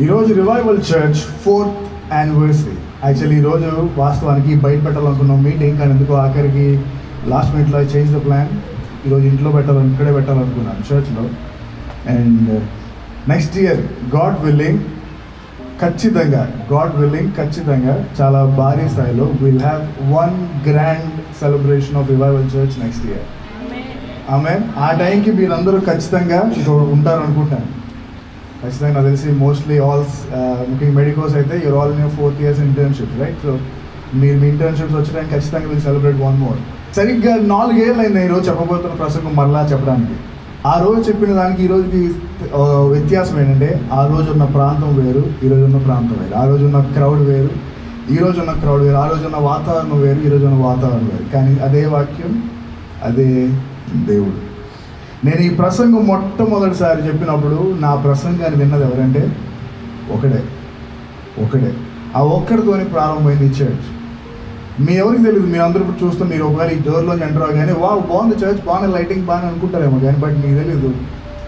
ఈరోజు revival church 4th anniversary. Actually ఈరోజు వాస్తవానికి బయట పెట్టాలనుకున్నాం మీటింగ్, కానీ ఎందుకో ఆఖరికి లాస్ట్ మినిట్లో చేంజ్ ద ప్లాన్. ఈరోజు ఇంట్లో ఇక్కడే పెట్టాలనుకున్నాను చర్చ్లో. And next year God willing ఖచ్చితంగా చాలా భారీ స్థాయిలో will have one grand celebration of revival church next year. Amen. ఆ టైంకి మీరందరూ ఖచ్చితంగా ఉంటారనుకుంటాను. ఖచ్చితంగా నాకు తెలిసి మోస్ట్లీ ముఖ్యంగా మెడికోస్ అయితే you're all in your 4th years internships, right? So మీరు మీ ఇంటర్న్షిప్స్ వచ్చడానికి ఖచ్చితంగా మీరు సెలబ్రేట్ వన్ మోర్. సరిగ్గా 4 ఏళ్ళు అయింది ఈరోజు చెప్పబోతున్న ప్రసంగం మరలా చెప్పడానికి. ఆ రోజు చెప్పిన దానికి ఈ రోజుకి వ్యత్యాసం ఏంటంటే, ఆ రోజు ఉన్న ప్రాంతం వేరు, ఈరోజు ఉన్న ప్రాంతం వేరు. ఆ రోజు ఉన్న క్రౌడ్ వేరు, ఈరోజు ఉన్న క్రౌడ్ వేరు. ఆ రోజు ఉన్న వాతావరణం వేరు, ఈరోజు ఉన్న వాతావరణం వేరు. కానీ అదే వాక్యం, అదే దేవుడు. నేను ఈ ప్రసంగం మొట్టమొదటిసారి చెప్పినప్పుడు నా ప్రసంగాన్ని విన్నది ఎవరంటే ఒకడే. ఆ ఒక్కడితోనే ప్రారంభమైంది ఈ చర్చ్. మీ ఎవరికి తెలియదు, మీరు అందరూ ఇప్పుడు చూస్తే మీరు ఒకవేళ ఈ డోర్లో ఎంటర్ కానీ బాగుంది చర్చ్, బాగానే లైటింగ్ బాగానే అనుకుంటారేమో కానీ, బట్ మీకు తెలియదు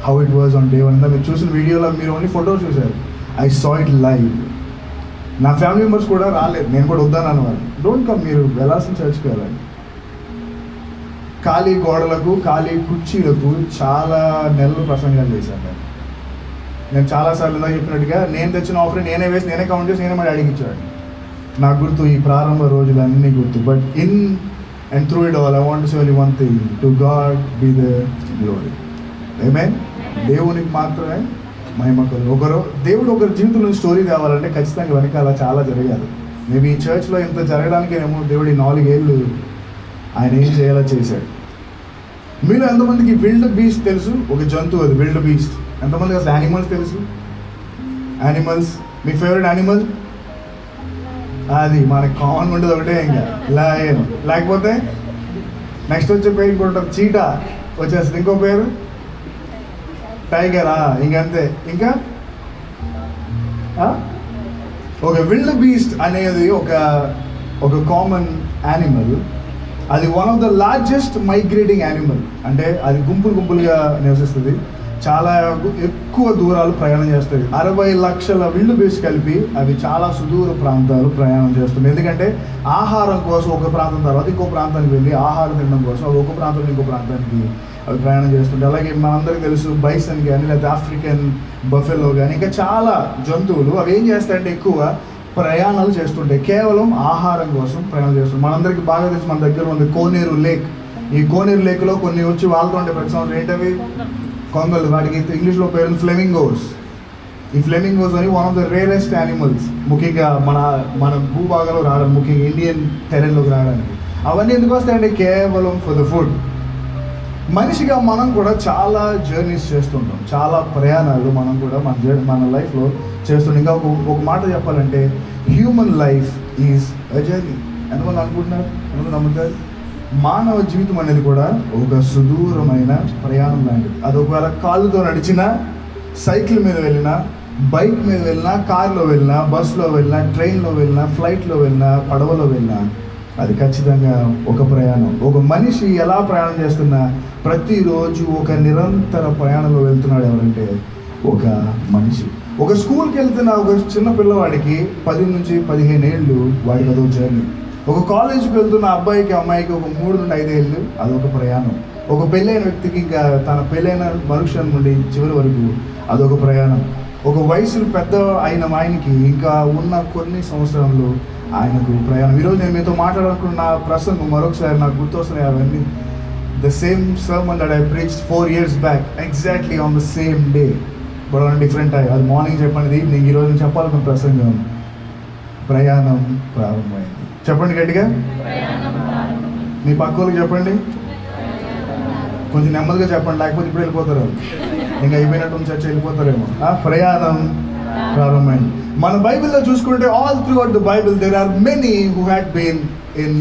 how it was on day 1. మీరు చూసిన వీడియోలో మీరు ఓన్లీ ఫోటోస్ చూశారు. I saw it live. నా ఫ్యామిలీ మెంబర్స్ కూడా రాలేదు, నేను కూడా వద్దాను వాళ్ళు. డోంట్ కమ్, మీరు వెళ్ళాల్సిన చర్చ్కి వెళ్ళండి. ఖాళీ గోడలకు, ఖాళీ కుర్చీలకు చాలా నెలలు ప్రసంగాలు చేశాను నేను చాలాసార్లు ఇందాక చెప్పినట్టుగా నేను తెచ్చిన ఆఫర్ నేనే వేసి, నేనే కౌంట్ చేసి, నేనే మరి అడిగించాడు. నాకు గుర్తు ఈ ప్రారంభ రోజులన్నీ గుర్తు. But in and through it all I want to say only one thing, to God be the glory. Amen. దేవునికి మాత్రమే మహిమ కలుగు. దేవుడు ఒకరి జీవితంలో స్టోరీ తేవాలంటే ఖచ్చితంగా వెనకాల చాలా జరగాలి. మేబీ ఈ చర్చ్లో ఇంత జరగడానికేమో దేవుడు ఈ 4 ఏళ్ళు ఆయన ఏం చేయాలో చేశాడు. మీరు ఎంతమందికి విల్డ్ బీస్ట్ తెలుసు? ఒక జంతువు అది విల్డ్ బీస్ట్. ఎంతమందికి అసలు యానిమల్స్ తెలుసు? యానిమల్స్, మీ ఫేవరెట్ యానిమల్? అది మనకి కామన్ ఉండేది ఒకటే, ఇంకా లయన్. లేకపోతే నెక్స్ట్ వచ్చే పేరు ఇంకోటి చీటా వచ్చేస్తుంది, ఇంకో పేరు టైగరా, ఇంకంతే. ఇంకా ఒక విల్డ్ బీస్ట్ అనేది ఒక కామన్ యానిమల్. అది one of the largest migrating animal. అంటే అది గుంపులుగా నివసిస్తుంది, చాలా ఎక్కువ దూరాలు ప్రయాణం చేస్తుంది. 60 లక్షల విల్డ్ బీస్ట్ కలిపి అవి చాలా సుదూర ప్రాంతాలు ప్రయాణం చేస్తుంది. ఎందుకంటే ఆహారం కోసం ఒక ప్రాంతం తర్వాత ఇంకో ప్రాంతానికి వెళ్ళి ఆహారం తినడం కోసం అవి ఒక ప్రాంతం నుంచి ఇంకో ప్రాంతానికి అవి ప్రయాణం చేస్తుంటాయి. అలాగే మనందరికీ తెలుసు బైసన్ కానీ, లేకపోతే ఆఫ్రికన్ బఫెలో కానీ, ఇంకా చాలా జంతువులు అవి ఏం చేస్తాయంటే ఎక్కువ ప్రయాణాలు చేస్తుంటాయి, కేవలం ఆహారం కోసం ప్రయాణం చేస్తుంటాయి. మనందరికీ బాగా తెలుసు, మన దగ్గర ఉంది కోనేరు లేక్. ఈ కోనేరు లేక్లో కొన్ని వచ్చి వాళ్ళతో ఉండే ప్రతి సంవత్సరం ఏంటవి కొంగలు. వాటికి ఇంగ్లీష్లో పేరు ఫ్లెమింగోస్. ఈ ఫ్లెమింగోస్ అని one of the rarest animals, ముఖ్యంగా మన భూభాగంలో రావడానికి, ముఖ్యంగా ఇండియన్ టెరెన్లోకి రావడానికి. అవన్నీ ఎందుకు వస్తాయంటే కేవలం ఫర్ ద ఫుడ్. మనిషిగా మనం కూడా చాలా జర్నీస్ చేస్తుంటాం, చాలా ప్రయాణాలు మనం కూడా మన లైఫ్లో చేస్తుంటాం. ఇంకా ఒక మాట చెప్పాలంటే human life is a journey. ఎంతమంది అనుకుంటున్నారు? ఎంతమంది నమ్ముతారు? మానవ జీవితం అనేది కూడా ఒక సుదూరమైన ప్రయాణం లాంటిది. అది ఒకవేళ కాళ్ళతో నడిచినా, సైకిల్ మీద వెళ్ళినా, బైక్ మీద వెళ్ళినా, కార్లో వెళ్ళినా, బస్సులో వెళ్ళినా, ట్రైన్లో వెళ్ళినా, ఫ్లైట్లో వెళ్ళినా, పడవలో వెళ్ళినా, అది ఖచ్చితంగా ఒక ప్రయాణం. ఒక మనిషి ఎలా ప్రయాణం చేస్తున్నా ప్రతిరోజు ఒక నిరంతర ప్రయాణంలో వెళ్తున్నాడు ఎవరంటే ఒక మనిషి. ఒక స్కూల్కి వెళ్తున్న ఒక చిన్న పిల్లవాడికి 10 నుంచి 15 ఏళ్ళు వాడికి అదొక జర్నీ. ఒక కాలేజీకి వెళ్తున్న అబ్బాయికి అమ్మాయికి ఒక 3 నుండి 5 ఏళ్ళు అదొక ప్రయాణం. ఒక పెళ్ళైన వ్యక్తికి ఇంకా తన పెళ్ళైన మరుక్షణం నుండి చివరి వరకు అదొక ప్రయాణం. ఒక వయసులో పెద్ద అయిన ఆయనకి ఇంకా ఉన్న కొన్ని సంవత్సరంలో ఆయనకు ప్రయాణం. ఈరోజు నేను మీతో మాట్లాడాలనుకున్న ప్రసంగం మరొకసారి నాకు గుర్తొస్తున్నాయి అవన్నీ. The same sermon that I preached 4 years back, exactly on the same day, but on different time. అది మార్నింగ్ చెప్పండి, ఈవినింగ్. ఈరోజు నేను చెప్పాలనుకున్న ప్రసంగం ప్రయాణం ప్రారంభమైంది. చెప్పండి గట్టిగా. మీ పక్క వాళ్ళకి చెప్పండి, కొంచెం నెమ్మదిగా చెప్పండి, లేకపోతే ఇప్పుడు వెళ్ళిపోతారు వాళ్ళు. ఇంకా అయిపోయినట్టు చర్చ వెళ్ళిపోతారేమో. ప్రయాణం ప్రారంభమైంది. మన బైబిల్లో చూసుకుంటే all throughout the Bible there are many who had been in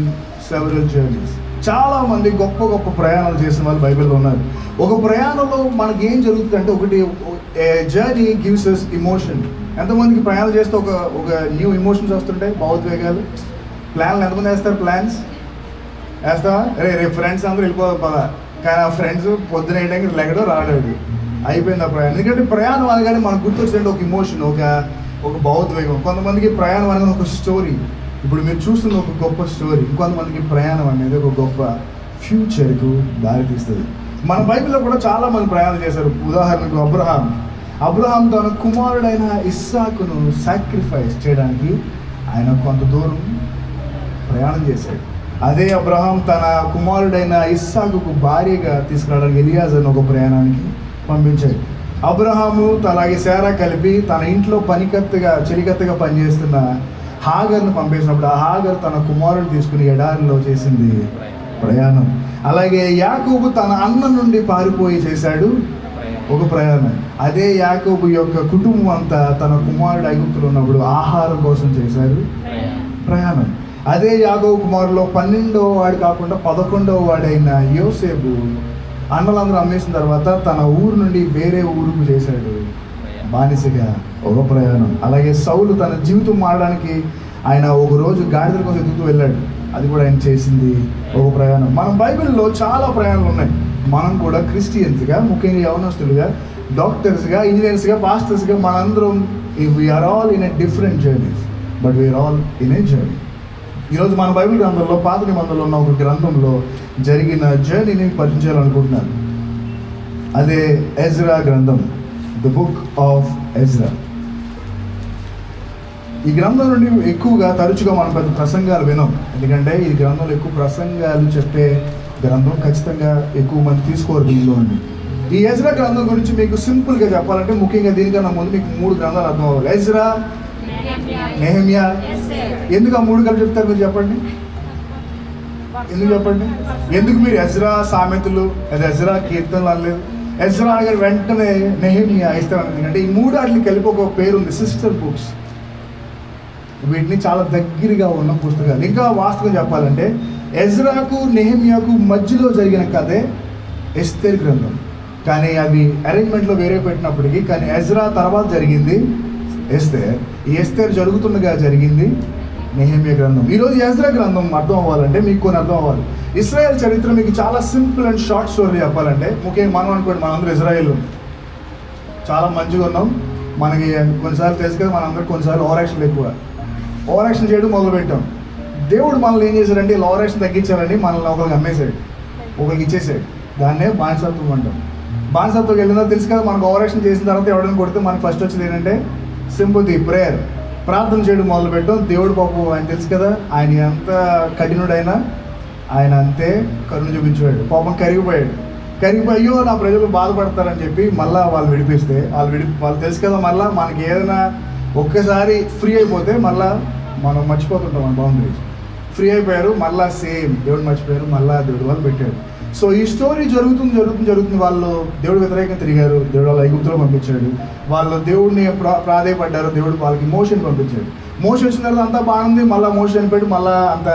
several journeys. చాలా మంది గొప్ప ప్రయాణాలు చేసిన వాళ్ళు బైబిల్లో ఉన్నారు. ఒక ప్రయాణంలో మనకి ఏం జరుగుతుందంటే, ఒకటి జర్నీ గివ్స్ అస్ ఇమోషన్. ఎంతమందికి ప్రయాణం చేస్తే ఒక న్యూ ఇమోషన్స్ వస్తుంటాయి, భావోద్వేగాలు. ప్లాన్లు ఎంతమంది వేస్తారు? ప్లాన్స్ వేస్తావా? రేపు ఫ్రెండ్స్ అందరూ వెళ్ళిపోవాలి పదా, కానీ ఆ ఫ్రెండ్స్ పొద్దున వేయడానికి లెగడో రాడాడు. అయిపోయింది ఆ ప్రయాణం. ఎందుకంటే ప్రయాణం అనగానే మనకు గుర్తొచ్చినట్టు ఒక ఇమోషన్, ఒక భావోద్వేగం. కొంతమందికి ప్రయాణం అనగానే ఒక స్టోరీ. ఇప్పుడు మీరు చూస్తున్న ఒక గొప్ప స్టోరీ. ఇంకొంతమందికి ప్రయాణం అనేది ఒక గొప్ప ఫ్యూచర్కు దారితీస్తుంది. మన బైబిల్లో కూడా చాలామంది ప్రయాణం చేశారు. ఉదాహరణకు అబ్రహాం తన కుమారుడైన ఇస్సాకును సాక్రిఫైస్ చేయడానికి ఆయన కొంత దూరం ప్రయాణం చేశాడు. అదే అబ్రహాం తన కుమారుడైన ఇస్సాకుకు భార్యగా తీసుకురావడానికి ఎలియాజర్ను ఒక ప్రయాణానికి పంపించాడు. అబ్రహాము అలాగే శారా కలిపి తన ఇంట్లో చెలికత్తగా పనిచేస్తున్న హాగర్ను పంపేసినప్పుడు ఆ హాగర్ తన కుమారుడు తీసుకుని ఎడారిలో చేసింది ప్రయాణం. అలాగే యాకోబు తన అన్న నుండి పారిపోయి చేశాడు ఒక ప్రయాణం. అదే యాకోబు యొక్క కుటుంబం అంతా తన కుమారుడు ఐగుప్తులో ఉన్నప్పుడు ఆహారం కోసం చేశారు ప్రయాణం. అదే యాకోబు కుమారులో 12వ వాడు కాకుండా 11వ వాడైన యోసేపు అన్నలందరూ అమ్మేసిన తర్వాత తన ఊరు నుండి వేరే ఊరుకు చేశాడు బానిసగా ఒక ప్రయాణం. అలాగే సౌలు తన జీవితం మారడానికి ఆయన ఒక రోజు గాడిదల కోసం ఎదుగుతూ వెళ్ళాడు. అది కూడా ఆయన చేసింది ఒక ప్రయాణం. మన బైబిల్లో చాలా ప్రయాణాలు ఉన్నాయి. మనం కూడా క్రిస్టియన్స్గా, ముఖ్యంగా యవనస్తులుగా, డాక్టర్స్గా, ఇంజనీర్స్గా, పాస్టర్స్గా మనందరం we're all in a different journeys, but we're all in a journey. ఈరోజు మన బైబిల్ గ్రంథంలో పాత నిబంధనలో ఉన్న ఒక గ్రంథంలో జరిగిన జర్నీని పరిచయించాలనుకుంటున్నాను. అదే ఎజ్రా గ్రంథం, ద బుక్ ఆఫ్ ఎజ్రా. ఈ గ్రంథం నుండి ఎక్కువగా తరచుగా మనం పెద్ద ప్రసంగాలు వినాం. ఎందుకంటే ఈ గ్రంథంలో ఎక్కువ ప్రసంగాలు చెప్పే గ్రంథం, ఖచ్చితంగా ఎక్కువ మంది తీసుకోరు దీనిలో నుండి. ఈ ఎజ్రా గ్రంథం గురించి మీకు సింపుల్గా చెప్పాలంటే, ముఖ్యంగా దీనికన్నా ముందు మీకు 3 గ్రంథాలు అర్థం అవ్వాలి. ఎజ్రా, నెహెమ్యా. ఎందుకు ఆ 3 కలిపి చెప్తారు మీరు చెప్పండి? ఎందుకు మీరు ఎజ్రా సామెతలు, ఎజ్రా కీర్తనలు అనలేదు? ఎజ్రా అనగానే వెంటనే నెహెమ్యా ఇస్తారు. ఎందుకంటే ఈ 3 వాటిని కలిపి ఒక పేరు ఉంది, సిస్టర్ బుక్స్. వీటిని చాలా దగ్గరగా ఉన్న పుస్తకాలు. ఇంకా వాస్తవం చెప్పాలంటే ఎజ్రాకు నెహెమ్యాకు మధ్యలో జరిగిన కథే ఎస్తేర్ గ్రంథం. కానీ అవి అరేంజ్మెంట్లో వేరే పెట్టినప్పటికీ, కానీ ఎజ్రా తర్వాత జరిగింది ఎస్తేర్. ఈ ఎస్తేర్ జరుగుతుండగా జరిగింది నెహెమ్యా గ్రంథం. ఈరోజు ఎజ్రా గ్రంథం అర్థం అవ్వాలంటే మీకు కొన్ని అర్థం అవ్వాలి. ఇశ్రాయేల్ చరిత్ర మీకు చాలా సింపుల్ అండ్ షార్ట్ స్టోరీ చెప్పాలంటే, ముఖ్యంగా మనం అనుకోండి, మనందరూ ఇజ్రాయేల్ చాలా మంచిగా ఉన్నాం. మనకి కొన్నిసార్లు తెలుసు కదా, మనందరూ కొన్నిసార్లు ఓవర్ యాక్షన్ చేయడం మొదలుపెట్టాం. దేవుడు మనల్ని ఏం చేశాడంటే ఓవర్ యాక్షన్ తగ్గించాలని మనల్ని ఒకరికి అమ్మేశాడు, ఒకరికి ఇచ్చేసాడు. దాన్నే బానిసత్వం అంటాం. బానిసత్వం వెళ్ళిందో తెలుసు కదా. మనకు ఓవర్ యాక్షన్ చేసిన తర్వాత ఎవరైనా కొడితే మనకు ఫస్ట్ వచ్చేది ఏంటంటే సింపతి, ప్రేయర్, ప్రార్థన చేయడం మొదలుపెట్టాం. దేవుడు పాపం ఆయన తెలుసు కదా, ఆయన ఎంత కఠినుడైనా ఆయన అంతే కరుణ చూపించాడు. పాపం కరిగిపోయి అయ్యో నా ప్రజలు బాధపడతారని చెప్పి మళ్ళీ వాళ్ళు విడిపిస్తే వాళ్ళు తెలుసు కదా, మళ్ళీ మనకి ఏదైనా ఒక్కసారి ఫ్రీ అయిపోతే మళ్ళీ మనం మర్చిపోతుంటాం మన బౌండరీస్. ఫ్రీ అయిపోయారు, మళ్ళీ సేమ్ దేవుడు మర్చిపోయారు, మళ్ళీ దేవుడు వాళ్ళు పెట్టాడు. సో ఈ స్టోరీ జరుగుతుంది. వాళ్ళు దేవుడు వ్యతిరేకంగా తిరిగారు, దేవుడు వాళ్ళ ఐగుప్తులో పంపించాడు. వాళ్ళు దేవుడిని ప్రాధేయపడ్డారు, దేవుడు వాళ్ళకి మోషన్ పంపించాడు. మోషన్ వచ్చిన తర్వాత అంతా బాగుంది, మళ్ళీ మోషన్ పెట్టి మళ్ళీ అంత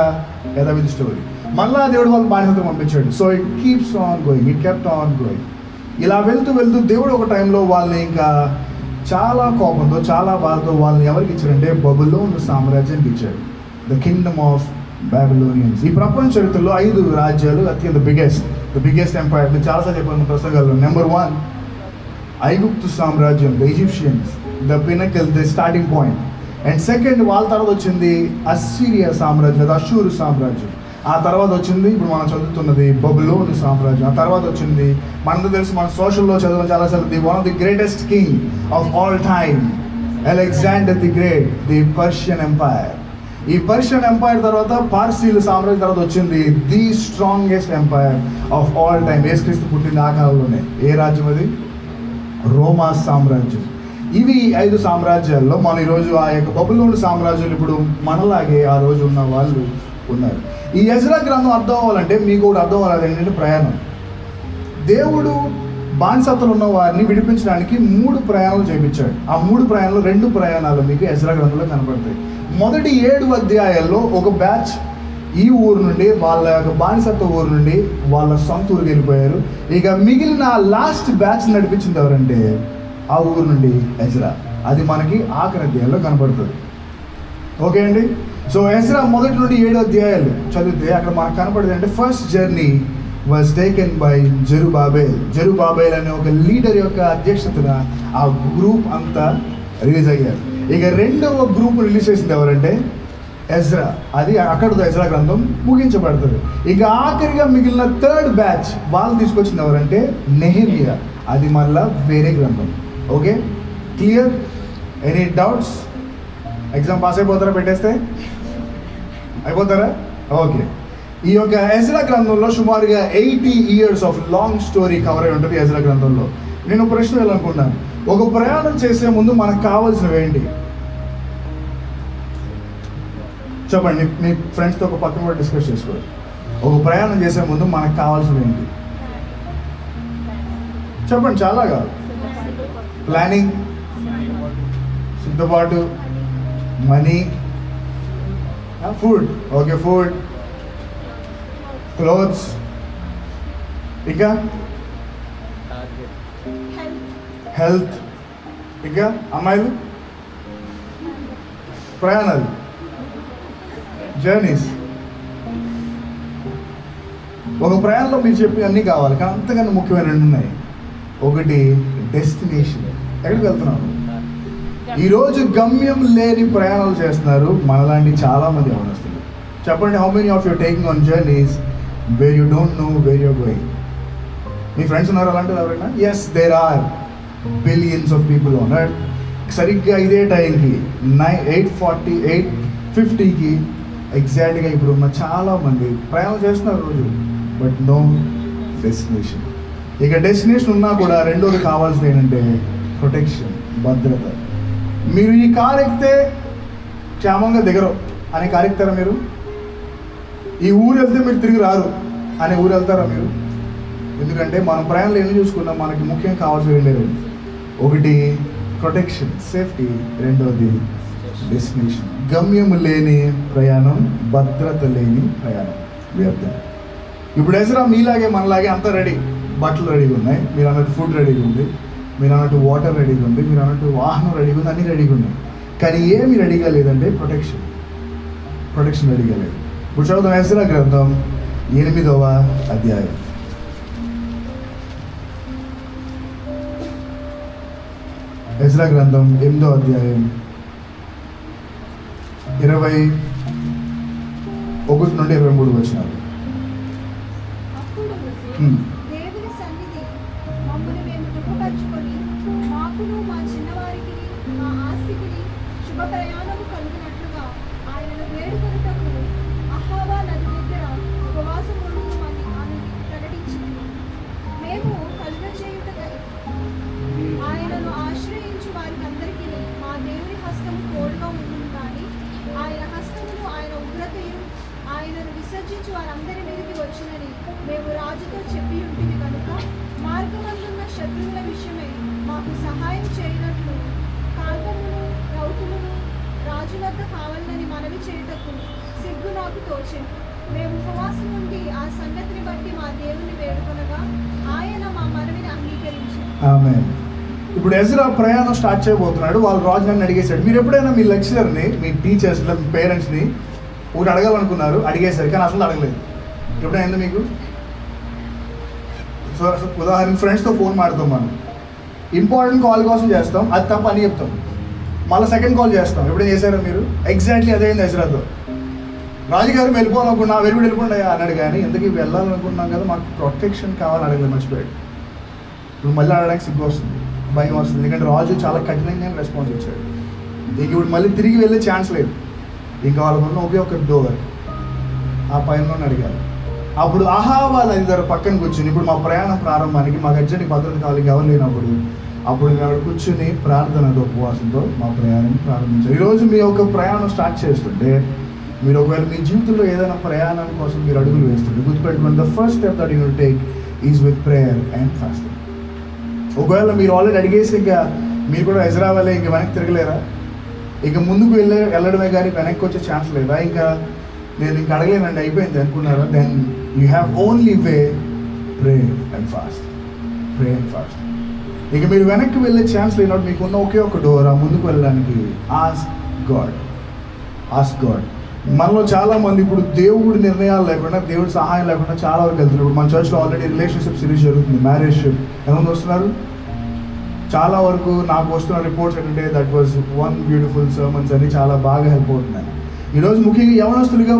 యథావిధి స్టోరీ. మళ్ళీ దేవుడు వాళ్ళు బానిసత్వం పంపించాడు. So it keeps on going, it kept on going. ఇలా వెళ్తూ దేవుడు ఒక టైంలో వాళ్ళని ఇంకా చాలా కోపంతో, చాలా బాధతో వాళ్ళని ఎవరికి ఇచ్చారంటే బబులోను సామ్రాజ్యానికి ఇచ్చాడు. The Kingdom of Babylonians. ఈ ప్రపంచ చరిత్రలో 5 రాజ్యాలు అత్యంత బిగ్గెస్ట్ ఎంపైర్. నేను చాలాసార్లు చెప్పాను పుస్తకాల్లో. నెంబర్ 1 ఐగుప్తు సామ్రాజ్యం, the Egyptians, the pinnacle, the starting point. And second వాళ్ళ తర్వాత వచ్చింది అస్సిరియా సామ్రాజ్యం, అషూరు సామ్రాజ్యం. ఆ తర్వాత వచ్చింది ఇప్పుడు మనం చదువుతున్నది బబులోను సామ్రాజ్యం. ఆ తర్వాత వచ్చింది మనందరూ తెలుసు, మన సోషల్లో చదవడం చాలాసార్లు, one of the greatest king of all time, Alexander the Great, the Persian empire. ఈ పర్షియన్ ఎంపైర్ తర్వాత పార్సీల సామ్రాజ్యం తర్వాత వచ్చింది the strongest empire of all time. Yesukristu పుట్టిన ఆ కాలంలోనే. ఏ రాజ్యం అది? రోమా సామ్రాజ్యం. ఇవి 5 సామ్రాజ్యాల్లో మన ఈరోజు ఆ యొక్క బబులోను సామ్రాజ్యాలు ఇప్పుడు మనలాగే ఆ రోజు ఉన్న వాళ్ళు ఉన్నారు. ఈ ఎజ్రా గ్రంథం అర్థం అవ్వాలంటే మీకు కూడా అర్థం అవ్వాలి ఏంటంటే ప్రయాణం. దేవుడు బానిసత్తులు ఉన్న వారిని విడిపించడానికి 3 ప్రయాణాలు చేయించాడు. ఆ 3 ప్రయాణాలు 2 ప్రయాణాలు మీకు ఎజ్రా గ్రంథంలో కనపడతాయి. మొదటి 7 అధ్యాయాల్లో ఒక బ్యాచ్ ఈ ఊరు నుండి, వాళ్ళ యొక్క బానిసత్వ ఊరు నుండి వాళ్ళ సొంత ఊరికి వెళ్ళిపోయారు. ఇక మిగిలిన లాస్ట్ బ్యాచ్ నడిపించింది ఎవరంటే ఆ ఊరు నుండి ఎజ్రా. అది మనకి ఆఖరి అధ్యాయంలో కనపడుతుంది. ఓకే అండి. సో ఎజ్రా మొదటి నుండి 7 అధ్యాయాలు చదివితే అక్కడ మనకు కనపడేది అంటే first journey was taken by Zerubbabel అనే ఒక లీడర్ యొక్క అధ్యక్షతన ఆ గ్రూప్ అంతా రిలీజ్ అయ్యారు. ఇక రెండవ గ్రూప్ రిలీజ్ చేసింది ఎవరంటే ఎజ్రా. అది అక్కడితో ఎజ్రా గ్రంథం ముగించబడుతుంది. ఇక ఆఖరిగా మిగిలిన థర్డ్ బ్యాచ్ వాళ్ళు తీసుకొచ్చింది ఎవరంటే నెహెమియా. అది మళ్ళా వేరే గ్రంథం. Okay, clear? Any doubts? Exam pass అయిపోతారా? పెట్టేస్తే అయిపోతారా? ఓకే. ఈ యొక్క ఎజ్రా గ్రంథంలో సుమారుగా 80 years of long story cover అయి ఉంటుంది ఎజ్రా గ్రంథంలో. నేను ప్రశ్న వెళ్ళాలనుకున్నాను, ఒక ప్రయాణం చేసే ముందు మనకు కావాల్సినవి ఏంటి చెప్పండి. మీ ఫ్రెండ్స్తో ఒక పక్కన కూడా డిస్కస్ చేసుకోవచ్చు. ఒక ప్రయాణం చేసే ముందు మనకు కావాల్సినవి ఏంటి చెప్పండి. చాలా కాదు. ప్లానింగ్, సిద్ధపాటు, money, food. Okay, food, clothes, ఇంకా హెల్త్, ఇంకా అమ్మాయిలు ప్రయాణాలు, జర్నీస్. ఒక ప్రయాణంలో మీరు చెప్పిన అన్నీ కావాలి, కానీ అంతకన్నా ముఖ్యమైన రెండు ఉన్నాయి. ఒకటి డెస్టినేషన్, ఎక్కడికి వెళ్తున్నాను. ఈరోజు గమ్యం లేని ప్రయాణాలు చేస్తున్నారు మనలాంటి చాలామంది యవ్వనస్తులు. చెప్పండి, how many of you taking on journeys where you don't know where you're going? మీ ఫ్రెండ్స్ ఉన్నారు అలాంటిది ఎవరైనా? Yes, there are billions of people on earth. సరిగ్గా ఇదే టైంకి 8:40, 8:50కి ఎగ్జాక్ట్గా ఇప్పుడు ఉన్న చాలామంది ప్రయాణం చేస్తున్నారు రోజు, బట్ నో డెస్టినేషన్. ఇక డెస్టినేషన్ ఉన్నా కూడా రెండోది కావాల్సింది ఏంటంటే ప్రొటెక్షన్, భద్రత. మీరు ఈ కారు ఎక్కితే క్షేమంగా దిగరు అనే కారు ఎక్కుతారా మీరు? ఈ ఊరు వెళ్తే మీరు తిరిగి రారు అనే ఊరు వెళ్తారా మీరు? ఎందుకంటే మనం ప్రయాణంలో ఎన్ని చూసుకున్నా మనకి ముఖ్యం కావాల్సిన రెండు. ఒకటి ప్రొటెక్షన్, సేఫ్టీ. రెండోది డెస్టినేషన్. గమ్యము లేని ప్రయాణం, భద్రత లేని ప్రయాణం వ్యర్థం. ఇప్పుడు ఎజ్రా మీలాగే మనలాగే అంతా రెడీ. బట్టలు రెడీగా ఉన్నాయి, మీరు అన్నట్టు ఫుడ్ రెడీగా ఉంది, మీరు అన్నట్టు వాటర్ రెడీగా ఉంది, మీరు అన్నట్టు వాహనం రెడీగా ఉంది, అన్నీ రెడీగా ఉన్నాయి. కానీ ఏమి రెడీగా లేదంటే ప్రొటెక్షన్ రెడీగా లేదు. ఇప్పుడు చదువుతాం ఎజ్రా గ్రంథం 8వ అధ్యాయం. ఎజ్రా గ్రంథం 8వ అధ్యాయం 21 నుండి 23 వచనాలు. దేవుని సన్నిధి మమ్మల్ని మేము దుఃఖపరచుకొని మాకును మా చిన్నవారికి మా ఆస్తికి శుభ ప్రయాణము కలుగునట్లుగా ఆయనను వేడుకొనుటకు అహావా నది దగ్గర ఉపవాసం ఉండమని ఆమె ప్రకటించింది. మేము కలుగజేయుటకై ఆయనను ఆశ్రయించు వారికి అందరికీ మా దేవుని హస్తము తోడుగా ఉంటుంది. కానీ ఆయన హస్తమును ఆయన ఉగ్రతయు ఆయనను విసర్జించి వారందరి మీదకి వచ్చినని మేము రాజుతో చెప్పి ఉంటుంది. కనుక మార్గమందున్న శత్రువుల విషయమై మాకు సహాయం చేయనట్లు కాల్వమును రౌతులను రాజు వద్ద కావాలని మనవి చేయుటకు సిగ్గు నాకు తోచింది. మేము ఉపవాసం నుండి ఆ సంగతిని బట్టి మా దేవుని వేడుకొనగా ఆయన మా మనవిని అంగీకరించారు. ఆమేన్. ఇప్పుడు ఎజ్రా ప్రయాణం స్టార్ట్ చేయబోతున్నాడు. వాళ్ళు రాజు నన్ను అడిగేశాడు. మీరు ఎప్పుడైనా మీ లెక్చరర్ని, మీ టీచర్స్, మీ పేరెంట్స్ని ఒకటి అడగాలనుకున్నారు, అడిగేశారు, కానీ అసలు అడగలేదు. ఎప్పుడైనా మీకు? సో ఉదాహరణ ఫ్రెండ్స్తో ఫోన్ మాడుతాం, మనం ఇంపార్టెంట్ కాల్ కోసం చేస్తాం, అది తప్ప అని చెప్తాం, మళ్ళీ సెకండ్ కాల్ చేస్తాం. ఎప్పుడైనా చేశారా మీరు? ఎగ్జాక్ట్లీ అదేంది ఎజ్రాతో. రాజుగారు వెళ్ళిపోవాలనుకున్నా, వెళ్ళిపోండి అన్నాడు, కానీ ఎందుకు వెళ్ళాలనుకున్నాం కదా, మాకు ప్రొటెక్షన్ కావాలని అడగలేదు, మర్చిపోయాడు. ఇప్పుడు మళ్ళీ అడగడానికి సిగ్గు వస్తుంది, భయం వస్తుంది, ఎందుకంటే రాజు చాలా కఠినంగా రెస్పాన్స్ ఇచ్చాడు. ఇంక ఇప్పుడు మళ్ళీ తిరిగి వెళ్ళే ఛాన్స్ లేదు. ఇంకా వాళ్ళకున్న ఒకే ఒక డోర్, ఆ పైన అడిగారు. అప్పుడు అహావా నది దగ్గర పక్కన కూర్చుని, ఇప్పుడు మా ప్రయాణం ప్రారంభానికి మాకు అర్జెంట్ భద్రత కావాలి, ఎవరు లేనప్పుడు అప్పుడు మేము అక్కడ కూర్చుని ప్రార్థనతో, ఉపవాసంతో మా ప్రయాణం ప్రారంభించారు. ఈరోజు మీ యొక్క ప్రయాణం స్టార్ట్ చేస్తుంటే, మీరు ఒకవేళ మీ జీవితంలో ఏదైనా ప్రయాణం కోసం మీరు అడుగులు వేస్తుంటే గుర్తుపెట్టుకోండి, the first step that you will take is with prayer and fasting. ఒకవేళ మీరు ఆల్రెడీ అడిగేసి ఇంకా మీరు కూడా ఎజ్రా వల్లే ఇంక వెనక్కి తిరగలేరా? ఇక ముందుకు వెళ్ళడమే కానీ వెనక్కి వచ్చే ఛాన్స్ లేదా? ఇంకా నేను ఇంక అడగలేనండి, అయిపోయింది అనుకున్నారా? Then you have only way, pray and fast. ఇక మీరు వెనక్కి వెళ్ళే ఛాన్స్ లేనప్పుడు మీకున్న ఒకే ఒక డోర్, ఆ ముందుకు వెళ్ళడానికి ఆస్క్ గాడ్. మనలో చాలా మంది ఇప్పుడు దేవుడి నిర్ణయాలు లేకుండా, దేవుడి సహాయం లేకుండా చాలా వరకు వెళ్తున్నారు. ఇప్పుడు మన చర్చ్లో ఆల్రెడీ రిలేషన్షిప్ సిరీస్ జరుగుతుంది, మ్యారేజ్ షిప్. ఎంతమంది వస్తున్నారు? చాలా వరకు నాకు వస్తున్న రిపోర్ట్స్ ఏంటంటే that was one beautiful sermons అని చాలా బాగా హెల్ప్ అవుతున్నాయి. ఈరోజు ముఖ్యంగా యవనస్తులుగా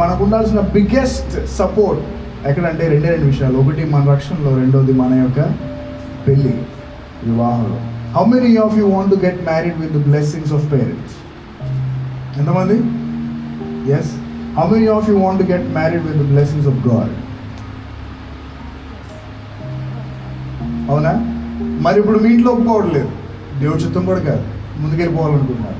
మనకు ఉండాల్సిన బిగ్గెస్ట్ సపోర్ట్ ఎక్కడంటే రెండే విషయాలు. ఒకటి మన రక్షణలో, రెండోది మన యొక్క పెళ్ళి, వివాహంలో. How many of you want to get married with the blessings of parents? ఎంతమంది? Yes. How many of you want to get married with the blessings of God? అవునా? మరి ఇప్పుడు మీ ఇంట్లో ఒప్పుకోవట్లేదు, దేవుడి చిత్తం కూడా కాదు, ముందుకెళ్ళిపోవాలనుకుంటున్నారు.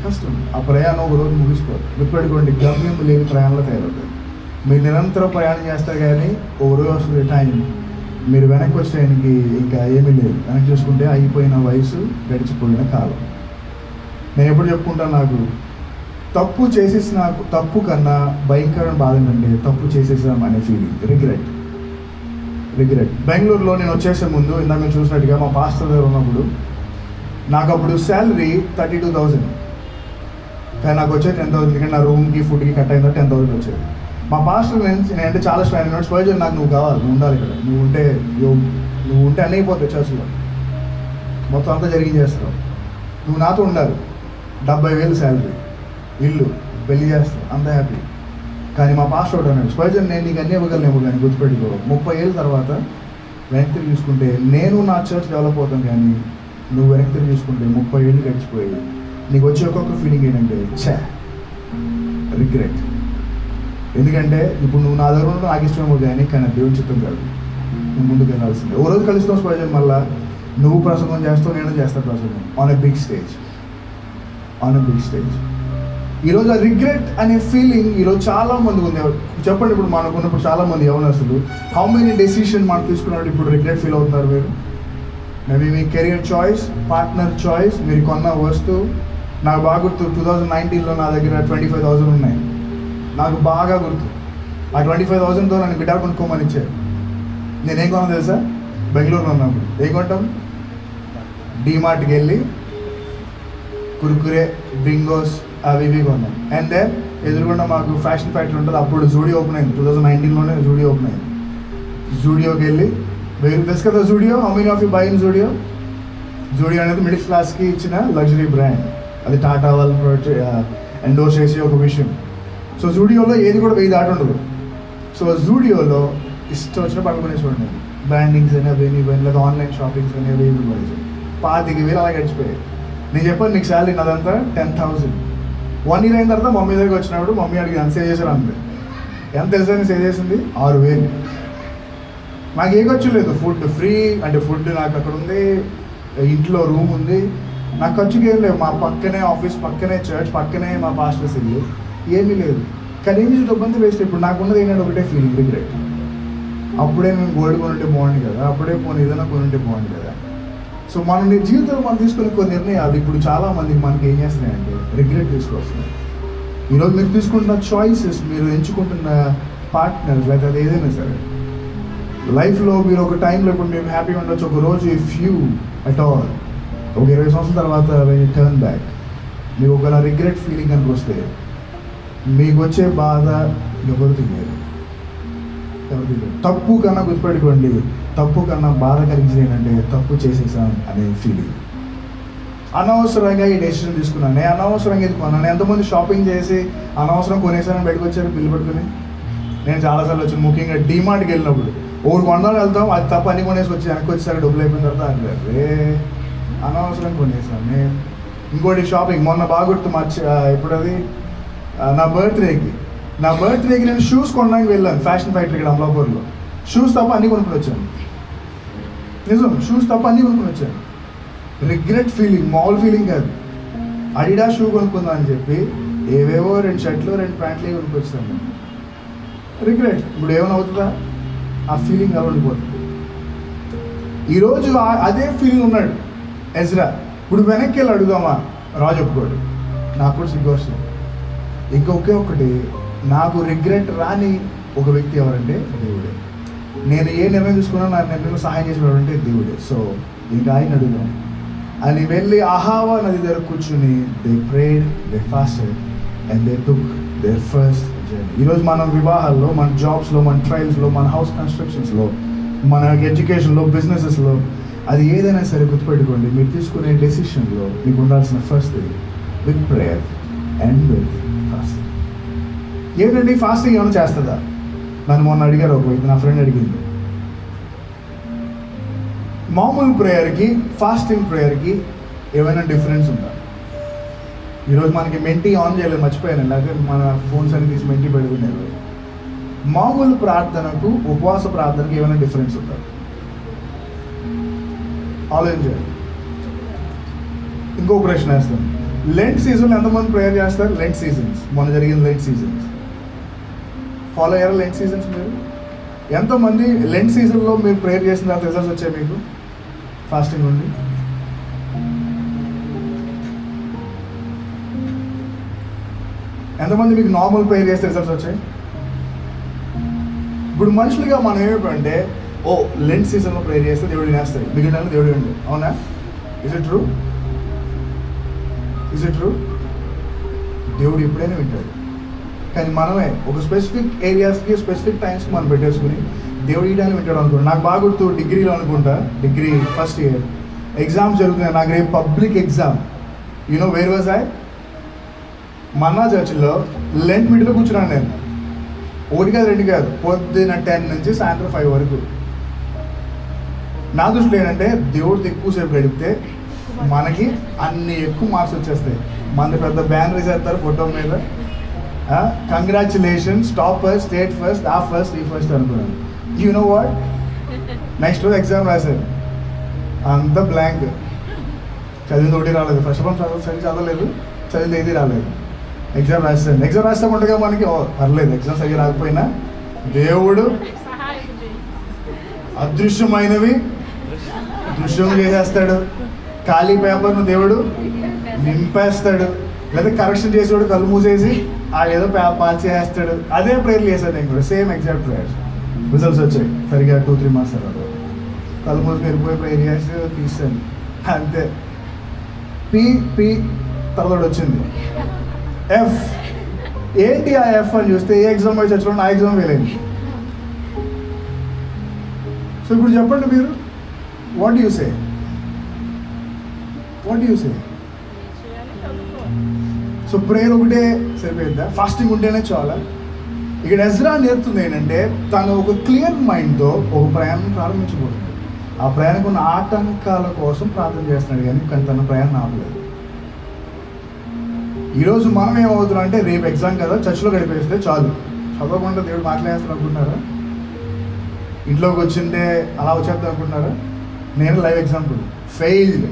కష్టం. ఆ ప్రయాణం ఒక రోజు ముగిసిపోదు. గుర్తుపెట్టుకోండి, గమ్యం లేని ప్రయాణంలో తయారవుతుంది. మీరు నిరంతరం ప్రయాణం చేస్తారు కానీ ఒక రోజు వస్తుంది టైం, మీరు వెనక్కి వచ్చేయడానికి ఇంకా ఏమీ లేదు. వెనక్కి చూసుకుంటే అయిపోయిన వయసు, గడిచిపోయిన కాలం. నేను ఎప్పుడు చెప్పుకుంటాను, నాకు తప్పు చేసేసిన తప్పు కన్నా భయంకరమైన బాధ ఏంటంటే తప్పు చేసేసాం అనే ఫీలింగ్, రిగ్రెట్. బెంగళూరులో నేను వచ్చేసే ముందు ఇందాక మీరు చూసినట్టుగా మా పాస్టర్ దగ్గర ఉన్నప్పుడు నాకు అప్పుడు శాలరీ 32,000, కానీ నాకు వచ్చేది 10,000. ఎందుకంటే నా రూమ్కి, ఫుడ్కి కట్ అయిందా 10,000 వచ్చేది. మా పాస్టర్ నేను అంటే చాలా స్ట్రాంగ్ నోట్స్ పర్జన్, నాకు నువ్వు కావాలి, నువ్వు ఉండాలి ఇక్కడ, నువ్వు ఉంటే అన్నీ అయిపోతాయి చర్చ్లో, మొత్తం అంతా జరిగించేస్తావు, నువ్వు నాతో ఉండాలి. 70,000 శాలరీ, ఇల్లు, పెళ్లి చేస్తావు, అంత హ్యాపీ. కానీ మా పాస్టర్ ఒకటి అన్నాడు, స్పర్జన్ నేను నీకు అన్నీ ఇవ్వగలనేమో కానీ గుర్తుపెట్టుకో, 30 ఏళ్ళ తర్వాత వెనక్కి తిరిగి చూసుకుంటే నేను నా చర్చ్ డెవలప్ అవుతాను, కానీ నువ్వు వెనక్కి తిరిగి చూసుకుంటే 30 ఏళ్ళు గడిచిపోయి నీకు వచ్చే ఒక్కొక్క ఫీలింగ్ ఏంటంటే రిగ్రెట్. ఎందుకంటే ఇప్పుడు నువ్వు నా దగ్గర ఉన్న నాకు ఇష్టమేమో కానీ దేవుని చిత్తం కాదు, నువ్వు ముందుకు వెళ్ళాల్సిందే. ఓ రోజు కలుస్తావు స్పర్జన్, మళ్ళీ నువ్వు ప్రసంగం చేస్తావు, నేను చేస్తాను ప్రసంగం ఆన్ ఎ బిగ్ స్టేజ్. ఈరోజు ఆ రిగ్రెట్ అనే ఫీలింగ్ ఈరోజు చాలా మంది ఉంది. చెప్పండి, ఇప్పుడు మనకు ఉన్నప్పుడు చాలా మంది యవనస్తులు హౌ మెనీ డెసిషన్ మనం తీసుకున్నప్పుడు ఇప్పుడు రిగ్రెట్ ఫీల్ అవుతున్నారు మీరు? మేబీ మీ కెరియర్ చాయిస్, పార్ట్నర్ చాయిస్, మీరు కొన్న వస్తువు. నాకు బాగా గుర్తు, 2019లో నా దగ్గర 25,000 ఉన్నాయి. నాకు బాగా గుర్తు, ఆ 25,000తో నన్ను గిటార్ కొనుక్కోమని ఇచ్చారు. నేనేం కొన్నాను తెలుసా? బెంగళూరులో ఉన్నప్పుడు ఏం కొంటాం, డీమార్ట్కి వెళ్ళి కుర్కురే, బింగోస్ అవి ఇవి కొన్నాం. అండ్ దెన్ ఎదురుకుండా మాకు ఫ్యాషన్ ఫ్యాక్టరీ ఉంటుంది, అప్పుడు జూడియో ఓపెన్ అయింది, 2019లోనే జూడియో ఓపెన్ అయింది. జూడియోకి వెళ్ళి తెలుసు కదా Zudio, how many of you by in Zudio? Zudio అనేది మిడిల్ క్లాస్కి ఇచ్చిన లగ్జరీ బ్రాండ్, అది టాటా వాళ్ళు ఎండోర్స్ చేసే ఒక విషయం. సో జూడియోలో ఏది కూడా 1000 దాటి ఉండదు. సో జూడియోలో ఇష్టం వచ్చిన బట్టలు కొనేసుకోండి, బ్రాండింగ్స్ అనేవి లేదా ఆన్లైన్ షాపింగ్స్ అనేవి 25,000 అలా గడిచిపోయాయి. నేను చెప్పాను నీకు శాలరీ నాదంతా 10,000. 1 year అయిన తర్వాత మమ్మీ దగ్గరికి వచ్చినప్పుడు మమ్మీ అడిగి ఎంత సేవ్ చేశారు అంటే, ఎంత తెలుసా సేవ్ చేసింది? 6,000. నాకు ఏ ఖర్చు లేదు, ఫుడ్ ఫ్రీ, అంటే ఫుడ్ నాకు అక్కడ ఉంది, ఇంట్లో రూమ్ ఉంది, నాకు ఖర్చుకి ఏం లేవు. మా పక్కనే ఆఫీస్, పక్కనే చర్చ్, పక్కనే మా పాస్టర్స్ ఇల్లు, ఏమీ లేదు. కానీ ఏం చేసి డబ్బంతా వేస్ట్. ఇప్పుడు నాకున్నది ఏంటంటే ఒకటే ఫీలింగ్, రిగ్రెట్. అప్పుడే మేము గోల్డ్ కొనుంటే బాగుంది కదా, అప్పుడే పోనీ ఏదైనా కొనుంటే బాగుంది కదా. సో మన జీవితంలో మనం తీసుకునే కొన్ని నిర్ణయాలు ఇప్పుడు చాలా మందికి మనకి ఏం చేస్తున్నాయంటే రిగ్రెట్ తీసుకొస్తున్నాయి. ఈరోజు మీరు తీసుకుంటున్న చాయిసెస్, మీరు ఎంచుకుంటున్న పార్ట్నర్స్, లేదా అది ఏదైనా సరే లైఫ్లో మీరు ఒక టైంలో ఇప్పుడు మేము హ్యాపీగా ఉండొచ్చు, ఒక రోజు ఇఫ్ యూ అట్ ఆల్ ఒక 20 సంవత్సరాల తర్వాత వెన్ యూ టర్న్ బ్యాక్ మీకు ఒకవేళ రిగ్రెట్ ఫీలింగ్ కనుక వస్తే మీకు వచ్చే బాధ ఎవరు తెలియదు. తప్పు కన్నా గుర్తుపెట్టుకోండి, తప్పు కన్నా బాధ కలిగించేది ఏంటంటే తప్పు చేసేసాం అనే ఫీలింగ్. అనవసరంగా ఈ డెసిషన్ తీసుకున్నాను, నేను అనవసరంగా ఇది కొన్నాను. ఎంతమంది షాపింగ్ చేసి అనవసరం కొనేసానని బయటకు వచ్చారు బిల్లు పెట్టుకుని? నేను చాలాసార్లు వచ్చాను, ముఖ్యంగా డీమార్ట్కి వెళ్ళినప్పుడు. ఒకటి కొన్నాను వెళ్తాం, అది తప్ప అన్ని కొనేసి వచ్చి వెనక్కి వచ్చేసరికి డబ్బులు అయిపోయిన తర్వాత అరే అనవసరం కొనేసాను నేను. ఇంకోటి షాపింగ్, మొన్న బాగా గుర్తు ఇప్పుడు అది నా బర్త్డేకి నేను షూస్ కొనడానికి వెళ్ళాను ఫ్యాషన్ ఫ్యాక్టరీ ఇక్కడ అమలాపూర్లో. షూస్ తప్ప అన్నీ కొనుక్కుని వచ్చాను, నిజం, షూస్ తప్ప అన్నీ కొనుక్కుని వచ్చాను. రిగ్రెట్ ఫీలింగ్, మామూలు ఫీలింగ్ కాదు. అడిడా షూ కొనుక్కుందాం అని చెప్పి ఏవేవో 2 షర్ట్లు 2 ప్యాంట్లు కొనుక్కొచ్చాను. రిగ్రెట్. ఇప్పుడు ఏమైనా అవుతుందా? ఆ ఫీలింగ్ అలా ఉండిపోతుంది. ఈరోజు అదే ఫీలింగ్ ఉన్నాడు ఎజ్రా. ఇప్పుడు వెనక్కి వెళ్ళి అడుగుదామా? రాజు ఒప్పుకోడు, నాకు కూడా సిగ్గు వస్తుంది. ఇంకొకే ఒకటి, నాకు రిగ్రెట్ రాని ఒక వ్యక్తి ఎవరంటే దేవుడే. నేను ఏ నిర్ణయం తీసుకున్నా నా నిర్ణయం సహాయం చేసేవాడు అంటే దేవుడే. సో ఇంకా ఆయన అడుగుదాం. అని వెళ్ళి అహావా నది దగ్గర కూర్చుని they prayed, they fasted and they took their first journey. ఈరోజు మన వివాహాల్లో, మన జాబ్స్లో, మన ట్రయల్స్లో, మన హౌస్ కన్స్ట్రక్షన్స్లో, మన ఎడ్యుకేషన్లో, బిజినెసెస్లో, అది ఏదైనా సరే గుర్తుపెట్టుకోండి, మీరు తీసుకునే డెసిషన్లో మీకు ఉండాల్సిన first with prayer and with fasting. ఏంటండి ఫాస్టింగ్ ఏమైనా చేస్తుందా? నన్ను మొన్న అడిగారు, నా ఫ్రెండ్ అడిగింది. మామూలు ప్రేయర్కి ఫాస్టింగ్ ప్రేయర్కి ఏమైనా డిఫరెన్స్ ఉందా? ఈరోజు మనకి మెంటీ ఆన్ చేయలేదు, మర్చిపోయాను. లేకపోతే మన ఫోన్స్ అన్ని తీసి మెంటీ పెడుకునేవి. మామూలు ప్రార్థనకు ఉపవాస ప్రార్థనకు ఏమైనా డిఫరెన్స్ ఉందా? ఆలోచించండి. ఇంకో ప్రశ్న వేస్తాను. లెంట్ సీజన్లో ఎంతమంది ప్రేయర్ చేస్తారు? లెంట్ సీజన్స్, మొన్న జరిగిన లెంట్ సీజన్స్ ఫాలో అయ్యారా? లెంట్ సీజన్స్ మీరు ఎంతమంది లెంట్ సీజన్లో మీరు ప్రేయర్ చేసిన తర్వాత రిజల్ట్స్ వచ్చాయి మీకు ఫాస్టింగ్ ఉండి? ఎంతమంది మీకు నార్మల్ ప్రేయర్ చేస్తే రిజల్ట్స్ వచ్చాయి? ఇప్పుడు మనుషులుగా మనం ఏమిటంటే, ఓ లెంట్ సీజన్లో ప్రేయర్ చేస్తే దేవుడు వినేస్తాడు, మిగిలిన దేవుడు విండు. అవునా? Is it true? Is it true? దేవుడు ఎప్పుడైనా వింటాడు. కానీ మనమే ఒక స్పెసిఫిక్ ఏరియాస్కి, స్పెసిఫిక్ టైమ్స్కి మనం పెట్టేసుకుని దేవుడు ఇయడానికి వింటాడు అనుకుంటా. నాకు బాగా గుర్తు, డిగ్రీలో అనుకుంటా, డిగ్రీ ఫస్ట్ ఇయర్ ఎగ్జామ్స్ జరుగుతున్నాయి. నాకు రేపు public exam. You know where was I? Manna చర్చిలో లెంట్ మీట్లో కూర్చున్నాను నేను. 1 కాదు 2 కాదు, పొద్దున్న 10 నుంచి సాయంత్రం 5 వరకు. నా దృష్టిలో ఏంటంటే, దేవుడితో ఎక్కువసేపు గడిపితే మనకి అన్ని ఎక్కువ మార్క్స్ వచ్చేస్తాయి. మన పెద్ద బ్యానర్ వేసేస్తారు ఫోటో మీద, కంగ్రాచులేషన్స్ టాపర్, స్టేట్ ఫస్ట్, ఆ ఫస్ట్, ఈ ఫస్ట్ అనుకున్నాను. యూ నో వాట్, నెక్స్ట్ రోజు ఎగ్జామ్ రాశాను, అంత బ్లాంక్. చదివింది ఒకటి రాలేదు. ఫస్ట్ ఆఫ్ ఆల్ చదవలేదు, చదివింది ఏది రాలేదు. ఎగ్జామ్ రాశాను. ఎగ్జామ్ రాస్తే ఉండగా మనకి పర్లేదు, ఎగ్జామ్ సరిగ్గా రాకపోయినా దేవుడు అదృశ్యమైనవి దృశ్యం చేసేస్తాడు. ఖాళీ పేపర్ను దేవుడు నింపేస్తాడు. లేదా కరెక్షన్ చేసేవాడు కళ్ళు మూసేసి ఏదో పాల్చేస్తాడు. అదే ప్రేయర్లు చేశాను నేను కూడా, సేమ్ ఎగ్జాక్ట్ ప్రేయర్స్. రిజల్ట్స్ వచ్చాయి సరిగ్గా 2-3 months తర్వాత. కళ్ళు మూసి మెరిపోయి ప్రేయర్ చేసి తీస్తాను అంతే. పి తర్వాత వచ్చింది ఎఫ్. ఏంటి ఆ ఎఫ్ అని చూస్తే, ఏ ఎగ్జామ్ పోయి చచ్చిపోయినా నా ఎగ్జామ్ వేయలేదు. సో ఇప్పుడు చెప్పండి మీరు, what you say? So prayer ఒకటే సరిపోయిందా? ఫాస్టింగ్ ఉంటేనే చాలా? ఇక్కడ ఎజ్రా నేర్పుతుంది ఏంటంటే, తను ఒక క్లియర్ మైండ్తో ఒక ప్రయాణం ప్రారంభించబోతుంది. ఆ ప్రయాణం ఉన్న ఆటంకాల కోసం ప్రార్థన చేస్తున్నాడు, కానీ తన ప్రయాణం ఆపలేదు. ఈరోజు మనం ఏమవుతున్నాం అంటే, రేపు ఎగ్జామ్ కదా చర్చిలో గడిపేస్తే చాలు, చదవకుండా దేవుడు మాట్లాడేస్తాను అనుకుంటున్నారా? ఇంట్లోకి వచ్చింటే అలా వచ్చేద్దాం అనుకుంటున్నారా? నేను live example, failed,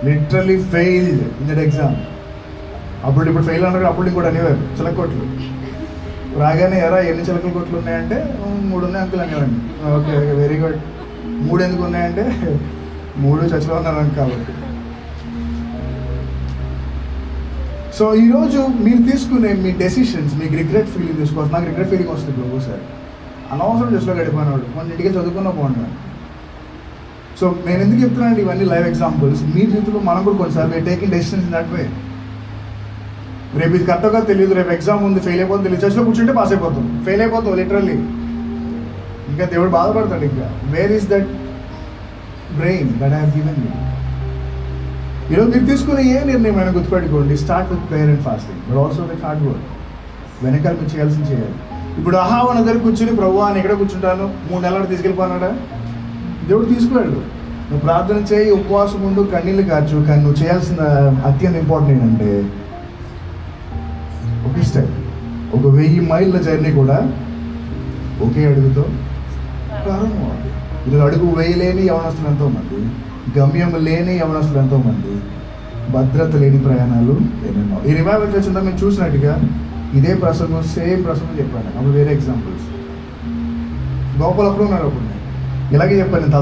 literally failed in that exam. ఇప్పుడు ఫెయిల్ అన్నారు, అప్పుడు ఇంకోటి అనేవారు చిలకొట్లు. రాగానే ఎరా ఎన్ని చిలకల కొట్లు ఉన్నాయంటే 3 ఉన్నాయి అంకుల్ అనేవాడిని. Okay very good. 3 ఎందుకు ఉన్నాయంటే 3 చర్చిలో ఉన్నాను కాబట్టి. సో ఈరోజు మీరు తీసుకునే మీ డెసిషన్స్, మీకు రిగ్రెట్ ఫీలింగ్ తీసుకోవచ్చు. నాకు రిగ్రెట్ ఫీలింగ్ వస్తుంది ఒక్కోసారి, అనవసరం చర్చిలో గడిపోయినాడు, మన ఇంటికి చదువుకున్నా బాగుంటాను. సో నేను ఎందుకు చెప్తున్నాను ఇవన్నీ లైవ్ ఎగ్జాంపుల్స్? మీ జీవితంలో మనం కూడా కొన్నిసార్లు taking decisions in that way. రేపు ఇది కరెక్ట్గా తెలియదు, రేపు ఎగ్జామ్ ఉంది, ఫెయిల్ అయిపోతుంది తెలియదు, చర్చిలో కూర్చుంటే పాస్ అయిపోతాం, ఫెయిల్ అయిపోతాం లిటరల్లీ. ఇంకా దేవుడు బాధపడతాడు. ఇంకా where is that brain that I have given you? ఈరోజు మీరు తీసుకునే ఏ నిర్ణయం అయినా గుర్తుపెట్టుకోండి, start with prayer and fasting, but also with hard work. వెనకాల మీరు చేయాల్సింది చేయాలి. ఇప్పుడు అహావా దగ్గర కూర్చుని, ప్రభువా నేను ఎక్కడ కూర్చుంటాను, 3 నెలలు తీసుకెళ్ళిపోనాడా? దేవుడు తీసుకువెళ్ళు. నువ్వు ప్రార్థన చేయి, ఉపవాసం ఉండు, కన్నీళ్ళు కార్చు, కానీ నువ్వు చేయాల్సిన అత్యంత ఇంపార్టెంట్ ఏంటంటే, ఒకే స్టెప్, ఒక 1000 మైళ్ళ జర్నీ కూడా ఒకే అడుగుతో ప్రారంభం. ఇది అడుగు వేయలేని యవనస్తులు ఎంతోమంది, గమ్యం లేని యవనస్తులు ఎంతోమంది, భద్రత లేని ప్రయాణాలు ఏమేమో. ఈ రివైవల్ వచ్చిందా మేము చూసినట్టుగా ఇదే ప్రసంగం, సేమ్ ప్రసంగం చెప్పాను. అప్పుడు వేరే ఎగ్జాంపుల్స్. గోపాల్ అప్పుడు ఉన్నారు, అప్పుడు నేను ఇలాగే చెప్పాను. నేను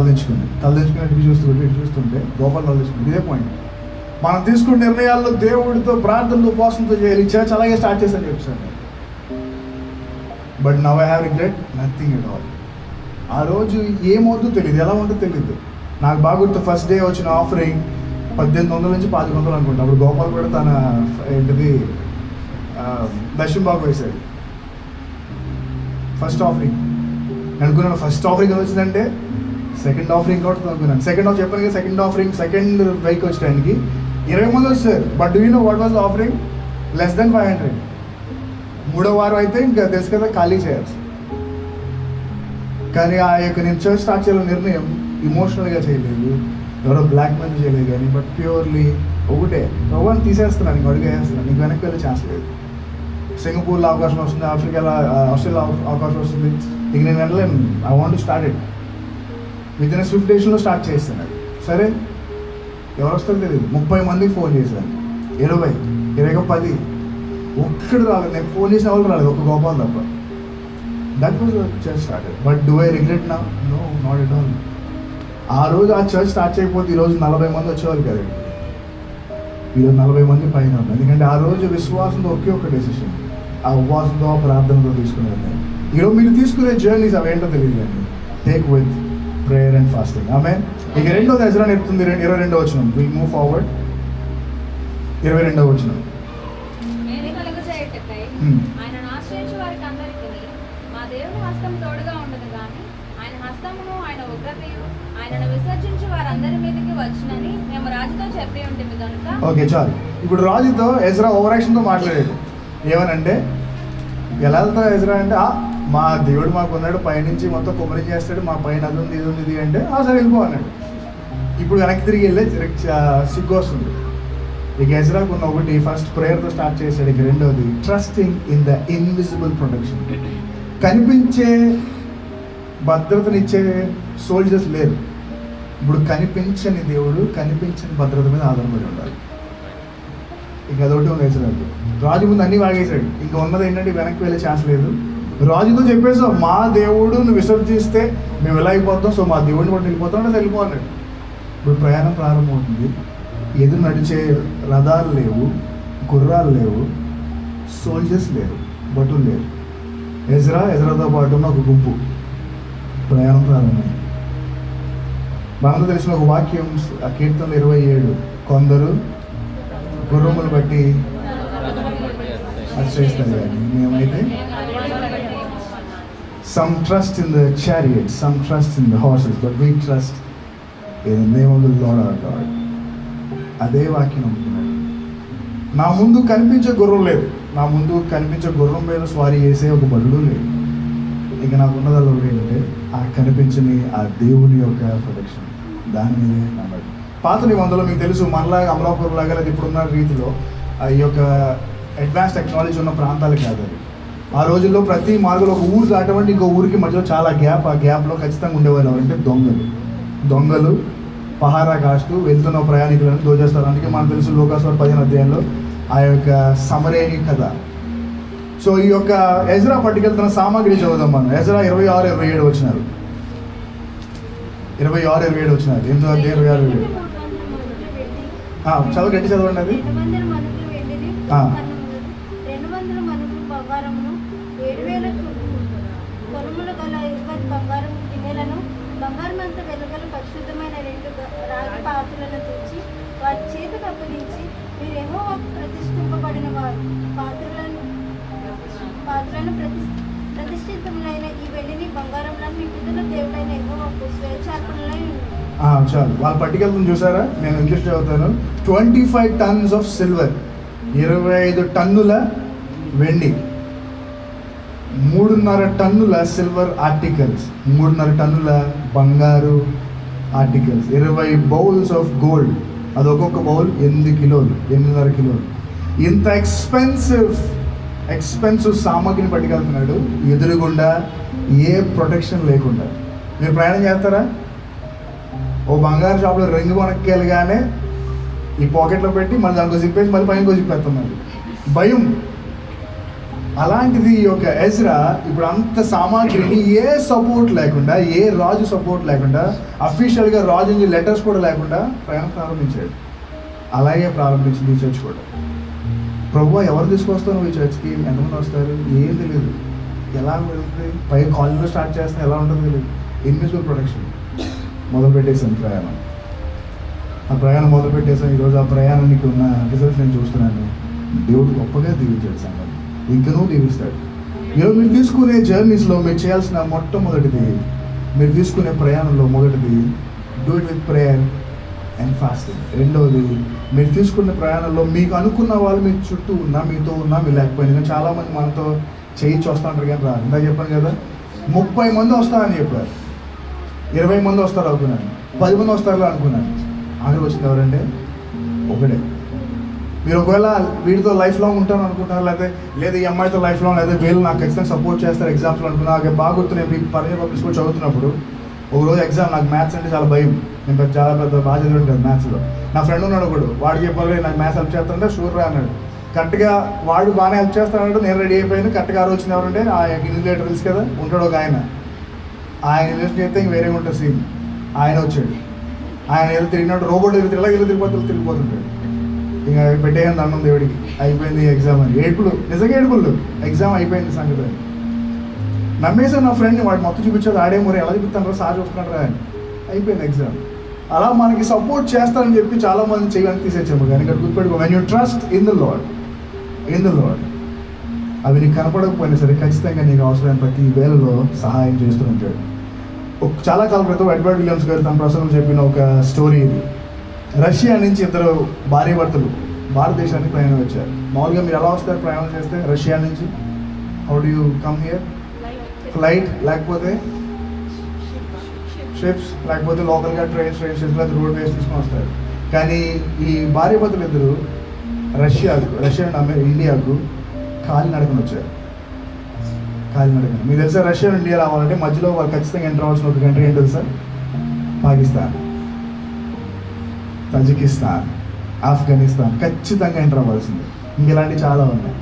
తలదించుకుని ఇటు చూస్తుంటే గోపాల్ తలదించుకుని. ఇదే పాయింట్. మనం తీసుకున్న నిర్ణయాల్లో దేవుడితో, ప్రార్థనలో, ఉపవాసంతో చేయాలి. చర్చ్ అలాగే స్టార్ట్ చేశాను చెప్పాను. But now I have regret nothing at all. ఆ రోజు ఏమవుతుందో తెలియదు, ఎలా ఉంటుందో తెలియదు. నాకు బాగా గుర్తు, ఫస్ట్ డే వచ్చిన ఆఫరింగ్ 1800 నుంచి 1500 అనుకుంటా. అప్పుడు గోపాల్ కూడా తన ఏంటిది దశం బాగు వేశాడు. ఫస్ట్ ఆఫరింగ్ అనుకున్నాను. ఫస్ట్ ఆఫరింగ్ వచ్చిందంటే సెకండ్ ఆఫరింగ్ కూడా అనుకున్నాను. సెకండ్ ఆఫ్ చెప్పాను కదా, సెకండ్ ఆఫరింగ్ సెకండ్ వెహికల్ వచ్చేటానికి 20 మంది వచ్చారు. But do you know what was offering? Less than 500. మూడో వారం అయితే ఇంకా తెలుసు కదా, ఖాళీ చేయాల్సి. కానీ ఆ యొక్క నేను చర్చ్ స్టార్ట్ చేయాలని నిర్ణయం ఇమోషనల్గా చేయలేదు, ఎవరో బ్లాక్ మెయిల్ చేయలేదు కానీ, బట్ ప్యూర్లీ ఒకటే, ఎవరిని తీసేస్తున్నాను, ఇంక అడుగు వేస్తున్నాను, నీకు వెనక్కి వెళ్ళే ఛాన్స్ లేదు. సింగపూర్లో అవకాశం వస్తుంది, ఆస్ట్రేలియాలో అవకాశం వస్తుంది, ఇంక నేను వెళ్ళలేను. I want to start it with in Swift డేస్లో స్టార్ట్ చేస్తున్నాను. సరే, ఎవరు వస్తారో తెలియదు. 30 మందికి ఫోన్ చేశాను, 20, 10 ఒక్కడు రాలేదు. నేను ఫోన్ చేసిన వాళ్ళు రాలేదు, ఒక గోపాల్ తప్ప. That was church started. But do I regret now? No, not at all. ఆ రోజు ఆ చర్చ్ స్టార్ట్ చేయకపోతే ఈరోజు 40 మంది వచ్చేవాళ్ళు కదండి. ఈరోజు 40 మంది పైన ఉంది. ఎందుకంటే ఆ రోజు విశ్వాసంతో ఒకే ఒక డెసిషన్, ఆ ఉపవాసంతో, ఆ ప్రార్థనతో తీసుకునేది. ఈరోజు మీరు తీసుకునే జర్నీస్ అవేంటో తెలియదు అండి. Take with prayer and fasting. ఆమె ఇక రెండోది ఎజ్రా చెప్తుంది. 22వ వచనం. Will move forward. 22వ వచనం. ఆయనను ఆశ్రయించు వారికి అందరికీ మా దేవుని హస్తం తోడుగా ఉండదు కానీ ఆయన హస్తమును ఆయన ఉగ్రతయు ఆయనను విసర్జించి వారందరి మీదకి వచ్చునని మేము రాజుతో చెప్పి ఉంటుంది కనుక. ఓకే, చాలు. ఇప్పుడు రాజుతో ఎజ్రా ఓవర్ యాక్షన్తో మాట్లాడాడు. ఏమనంటే, ఎలా వెళ్తావు ఎజ్రా అంటే, మా దేవుడు మాకు ఉన్నాడు, పైనుంచి మొత్తం కుమరి చేస్తాడు, మా పైన అది ఉంది, ఇది ఉంది, ఇది అంటే సరే వెళ్ళిపో అన్నాడు. ఇప్పుడు వెనక్కి తిరిగి వెళ్ళే సిగ్గు వస్తుంది. ఇక ఎజ్రాకు ఉన్న ఒకటి, ఫస్ట్ ప్రేయర్తో స్టార్ట్ చేశాడు. ఇక రెండోది trusting in the invisible protection. కనిపించే భద్రతనిచ్చే సోల్జర్స్ లేరు. ఇప్పుడు కనిపించని దేవుడు, కనిపించని భద్రత మీద ఆధారపడి ఉండాలి. ఇక అదొకటి ఉంది ఎజ్రాకు. రాజు ముందు అన్నీ వాగేశాడు. ఇంకా ఉన్నది ఏంటంటే వెనక్కి వెళ్ళే ఛాన్స్ లేదు. రాజుతో చెప్పేసావు, మా దేవుడు నువ్వు విసర్జిస్తే మేము ఎలా అయిపోతాం, సో మా దేవుడిని బట్టి వెళ్ళిపోతాం అంటే వెళ్ళిపో అన్నాడు. ఇప్పుడు ప్రయాణం ప్రారంభమవుతుంది. ఎదురు నడిచే రథాలు లేవు, గుర్రాలు లేవు, సోల్జర్స్ లేరు, భటులు లేరు. ఎజ్రాతో పాటు ఉన్న ఒక గుంపు. ప్రయాణం ప్రారంభమైంది. మనకు తెలిసిన ఒక వాక్యం, ఆ కీర్తనలు 27, కొందరు గుర్రములు బట్టి ఆశ్రయిస్తారు కానీ మేమైతే some trust in the chariots, some trust in the horses, but we trust in the name of the Lord our God. అదే వాక్యం అనుకున్నాడు. నా ముందు కనిపించే గుర్రం లేదు, నా ముందు కనిపించే గుర్రం మీద స్వారీ చేసే ఒక బరుడు లేదు. ఇక నాకు ఉన్నదల్లా ఏంటంటే ఆ కనిపించని ఆ దేవుని యొక్క ప్రొటెక్షన్, దాని మీదే నమ్మడు. పాత నిబంధనలో మీకు తెలుసు, మనలాగా అమలాపురం లాగా లేదా ఇప్పుడున్న రీతిలో ఈ యొక్క అడ్వాన్స్ టెక్నాలజీ ఉన్న ప్రాంతాలు కాదు అది. ఆ రోజుల్లో ప్రతి మార్గంలో ఒక ఊరు దాటమంటే ఇంకో ఊరికి మధ్యలో చాలా గ్యాప్, ఆ గ్యాప్లో ఖచ్చితంగా ఉండేవాళ్ళు అంటే దొంగలు పహారా కాస్తూ వెళ్తున్న ప్రయాణికులను దోచేస్తారు. అందుకే మనకు తెలుసు లోకాసువార్త 15వ అధ్యాయంలో ఆ యొక్క సమరేని కథ. సో ఈ యొక్క ఎజ్రా పట్టుకెళ్తున్న సామాగ్రి చదువుదాం మనం. ఎజ్రా 26-27 వచ్చినారు. 26-27 వచ్చినారు. ఎందుకు 26-27? చదువు గట్టి చదవండి అది. 200 మనుగులు బంగారమును 7,000 కొలుములు గల 20 బంగారం గిన్నెలను బంగారమంత వెలుగల పరిశుద్ధమైన 2 రాగి పాత్రలను తెచ్చి వారి చేతికి అప్పగించి, మీరు యెహోవాకు ప్రతిష్ఠింపబడిన వారు పాత్రలను ప్రతిష్ఠితములైన ఈ వెండిని బంగారంలను మీ పితరుల దేవుడైన యెహోవాకు స్వేచ్ఛార్పణలై చాలు. వాళ్ళు పట్టుకెళ్తుంది చూసారా? నేను ఇంగ్లీష్ చదువుతాను. 25 tons ఆఫ్ సిల్వర్, 25 టన్నుల వెండి, 3.5 టన్నుల సిల్వర్ ఆర్టికల్స్, 3.5 టన్నుల బంగారు ఆర్టికల్స్, 20 బౌల్స్ ఆఫ్ గోల్డ్. అది ఒక్కొక్క బౌల్ 8 కిలోలు, 8.5 కిలోలు. ఇంత ఎక్స్పెన్సివ్ సామాగ్రిని పట్టుకెళ్తున్నాడు, ఎదురుగుండా ఏ ప్రొటెక్షన్ లేకుండా. మీరు ప్రయాణం చేస్తారా? ఓ బంగారు షాప్లో రింగ్ కొనక్కెళ్ళగానే ఈ పాకెట్లో పెట్టి మళ్ళీ దానికో జిప్పేసి మళ్ళీ పైన జిప్పేస్తున్నాడు, భయం. అలాంటిది ఈ యొక్క ఎజ్రా ఇప్పుడు అంత సామాగ్రిని ఏ సపోర్ట్ లేకుండా, ఏ రాజు సపోర్ట్ లేకుండా, అఫీషియల్గా రాజు నుంచి లెటర్స్ కూడా లేకుండా ప్రయాణం ప్రారంభించాడు. అలాగే ప్రారంభించింది ఈ చర్చ్ కూడా. ప్రభువా ఎవరు తీసుకొస్తాను ఈ చర్చ్కి, ఎంతమంది వస్తారు, ఏం తెలియదు, ఎలా వెళ్తుంది, పై కాలేజీలో స్టార్ట్ చేస్తే ఎలా ఉంటుందో తెలియదు. ఇన్విజిబుల్ ప్రొటెక్షన్ మొదలు పెట్టేసాను ప్రయాణం. ఆ ప్రయాణం మొదలు పెట్టేసాను. ఈరోజు ఆ ప్రయాణానికి ఉన్న రిజల్ట్స్ నేను చూస్తున్నాను. దేవుడు గొప్పగా దీవించాడు సంగతి, ఇంకనూ దీవిస్తాడు. ఈరోజు మీరు తీసుకునే జర్నీస్లో మీరు చేయాల్సిన మొట్టమొదటిది, మీరు తీసుకునే ప్రయాణంలో మొదటిది do it with prayer and fasting. రెండవది, మీరు తీసుకునే ప్రయాణంలో మీకు అనుకున్న వాళ్ళు మీ చుట్టూ ఉన్నా, మీతో ఉన్నా, మీరు లేకపోయినా. కానీ చాలామంది మనతో చేయించి వస్తూ ఉంటారు కానీ రాదు. ఇందాక చెప్పాను కదా, 30 మంది వస్తారని చెప్పారు, 20 మంది వస్తారు అనుకున్నాను, 10 మంది వస్తారో అనుకున్నాను. ఆఖరికి వచ్చింది ఎవరంటే ఒకడే. మీరు ఒకవేళ వీడితో లైఫ్ లాంగ్ ఉంటాను అనుకుంటున్నారు, లేదా ఈ అమ్మాయితో లైఫ్ లాంగ్, లేదా వీళ్ళు నాకు ఖచ్చితంగా సపోర్ట్ చేస్తారు ఎగ్జామ్స్లో అనుకున్నా. నాకు బాగా గుర్తు, నేను పరిచయ పబ్లిక్ స్కూల్ చదువుతున్నప్పుడు ఒకరోజు ఎగ్జామ్, నాకు మ్యాథ్స్ అంటే చాలా భయం. నేను చాలా బాగా చదివాను కదా మ్యాథ్స్లో. నా ఫ్రెండ్ ఉన్నాడు ఒకడు, వాడు చెప్పాలి నాకు మ్యాథ్స్ హెల్ప్ చేస్తానంటే షూర్ రా అన్నాడు. కరెక్ట్గా వాడు బాగానే హెల్ప్ చేస్తానంటే నేను రెడీ అయిపోయాను. కరెక్ట్గా ఆ రోజు వచ్చింది ఎవరంటే ఆ ఇన్విజిలేటర్ తెలుసు కదా, ఉంటాడు ఒక ఆయన ఇన్వెస్ట్ చేస్తే ఇంక వేరే ఉంటుంది సీన్. ఆయన వచ్చాడు, ఆయన ఏదో తిరిగినట్టు రోబోట్ తిరిగిపోతుంటాడు. ఇంకా పెట్టేయండి అన్నం దేవుడికి, అయిపోయింది ఎగ్జామ్ అని. ఏడుపులు, నిజంగా ఏడుపులు, ఎగ్జామ్ అయిపోయింది సంగతి అని నమ్మేసాను. నా ఫ్రెండ్ని వాడు మొత్తం చూపించాడు, ఆడే మరి ఎలా చూపిస్తాను సార్ చూస్తున్నాడు రా అని. అయిపోయింది ఎగ్జామ్. అలా మనకి సపోర్ట్ చేస్తారని చెప్పి చాలామంది చేయడానికి తీసేచ్చాము. కానీ ఇక్కడ గుర్తుపెట్టుకో, when you trust in the lord, అవి నీకు కనపడకపోయినా సరే ఖచ్చితంగా నీకు అవసరమైన ప్రతి వేళలో సహాయం చేస్తూ ఉంటాడు. చాలా కాలం క్రితం ఎడ్వర్డ్ విలియమ్స్ గారు తన ప్రసంగంలో చెప్పిన ఒక స్టోరీ ఇది. రష్యా నుంచి 2 భార్యాభర్తలు భారతదేశానికి ప్రయాణం వచ్చారు. మామూలుగా మీరు ఎలా వస్తారు ప్రయాణం చేస్తే రష్యా నుంచి? How do you come here? Flight, లేకపోతే షిప్స్, లేకపోతే లోకల్గా ట్రైన్స్, లేదా రోడ్ వేస్ తీసుకొని వస్తారు. కానీ ఈ భార్యాభర్తలు ఇద్దరు రష్యా ఇండియాకు కాలినడకన వచ్చారు. మీకు తెలుసా, రష్యా ఇండియా రావాలంటే మధ్యలో వాళ్ళు ఖచ్చితంగా ఎంటర్ అవ్వాల్సిన ఒక కంట్రీ ఏంటి తెలుసా? పాకిస్తాన్, తజికిస్తాన్, ఆఫ్ఘనిస్తాన్ ఖచ్చితంగా ఎంటర్ అవ్వాల్సింది. ఇంక ఇలాంటివి చాలా ఉన్నాయి.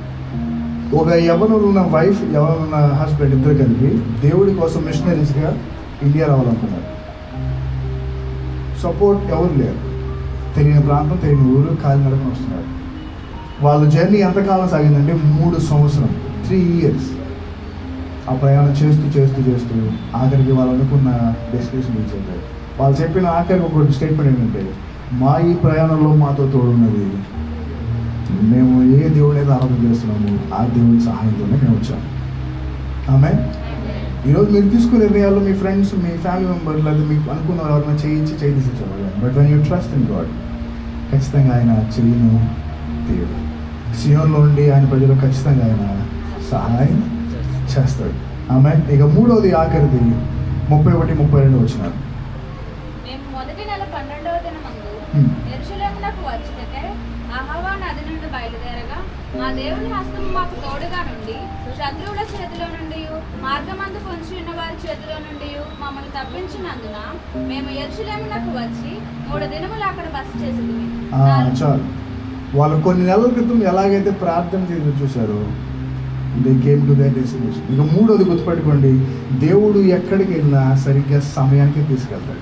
ఒక యవ్వనున్న వైఫ్, యవ్వనున్న హస్బెండ్ ఇద్దరు కలిపి దేవుడి కోసం మిషనరీస్గా ఇండియా రావాలనుకున్నారు. సపోర్ట్ ఎవరు లేరు, తెలియని ప్రాంతం, తెలియని ఊరు, కాలినడకన వస్తున్నారు. వాళ్ళ జర్నీ ఎంతకాలం సాగిందంటే 3 సంవత్సరం, 3 years. ఆ ప్రయాణం చేస్తూ ఆఖరికి వాళ్ళు అనుకున్న డెస్టినేషన్ రీచ్ అవుతారు. వాళ్ళు చెప్పిన ఆఖరికి ఒక స్టేట్మెంట్ ఏంటంటే, మా ఈ ప్రయాణంలో మాతో తోడున్నది, మేము ఏ దేవుడిని అయితే ఆరాధన చేస్తున్నాము ఆ దేవుడి సహాయంతోనే మేము వచ్చాము. ఆమె ఈరోజు మీరు తీసుకునే నిర్ణయాల్లో మీ ఫ్రెండ్స్, మీ ఫ్యామిలీ మెంబర్స్, లేదా మీకు అనుకున్న ఎవరైనా చేయి తీసేవాళ్ళు. But when you trust in God, ఖచ్చితంగా ఆయన చేయను దేవుడు. సియోన్లో ఉండి ఆయన ప్రజలు ఖచ్చితంగా ఆయన సహాయం చేస్తాడు. ఆమె ఇక మూడవది, ఆఖరిది 31-32 వచ్చినారు. మేము మొదటి నెల 12వ దినమందు యెరూషలేమునకు వచ్చుటకై అహవా నది నుండి బయలుదేరగా మా దేవుని హస్తం మాకు తోడుగా నుండి శత్రువుల చేతిలో నుండి, మార్గమందు పొంచి ఉన్న వారి చేతిలో నుండి మమ్మల్ని తప్పించినందున మేము యెరూషలేమునకు వచ్చి 3 దినములు అక్కడ బస చేసేది. చాలు. వాళ్ళు కొన్ని నెలల క్రితం ఎలాగైతే ప్రార్థన చేసి చూశారో, they came to that destination. ఇక మూడోది గుర్తుపెట్టుకోండి, దేవుడు ఎక్కడికి వెళ్ళినా సరిగ్గా సమయానికి తీసుకెళ్తాడు.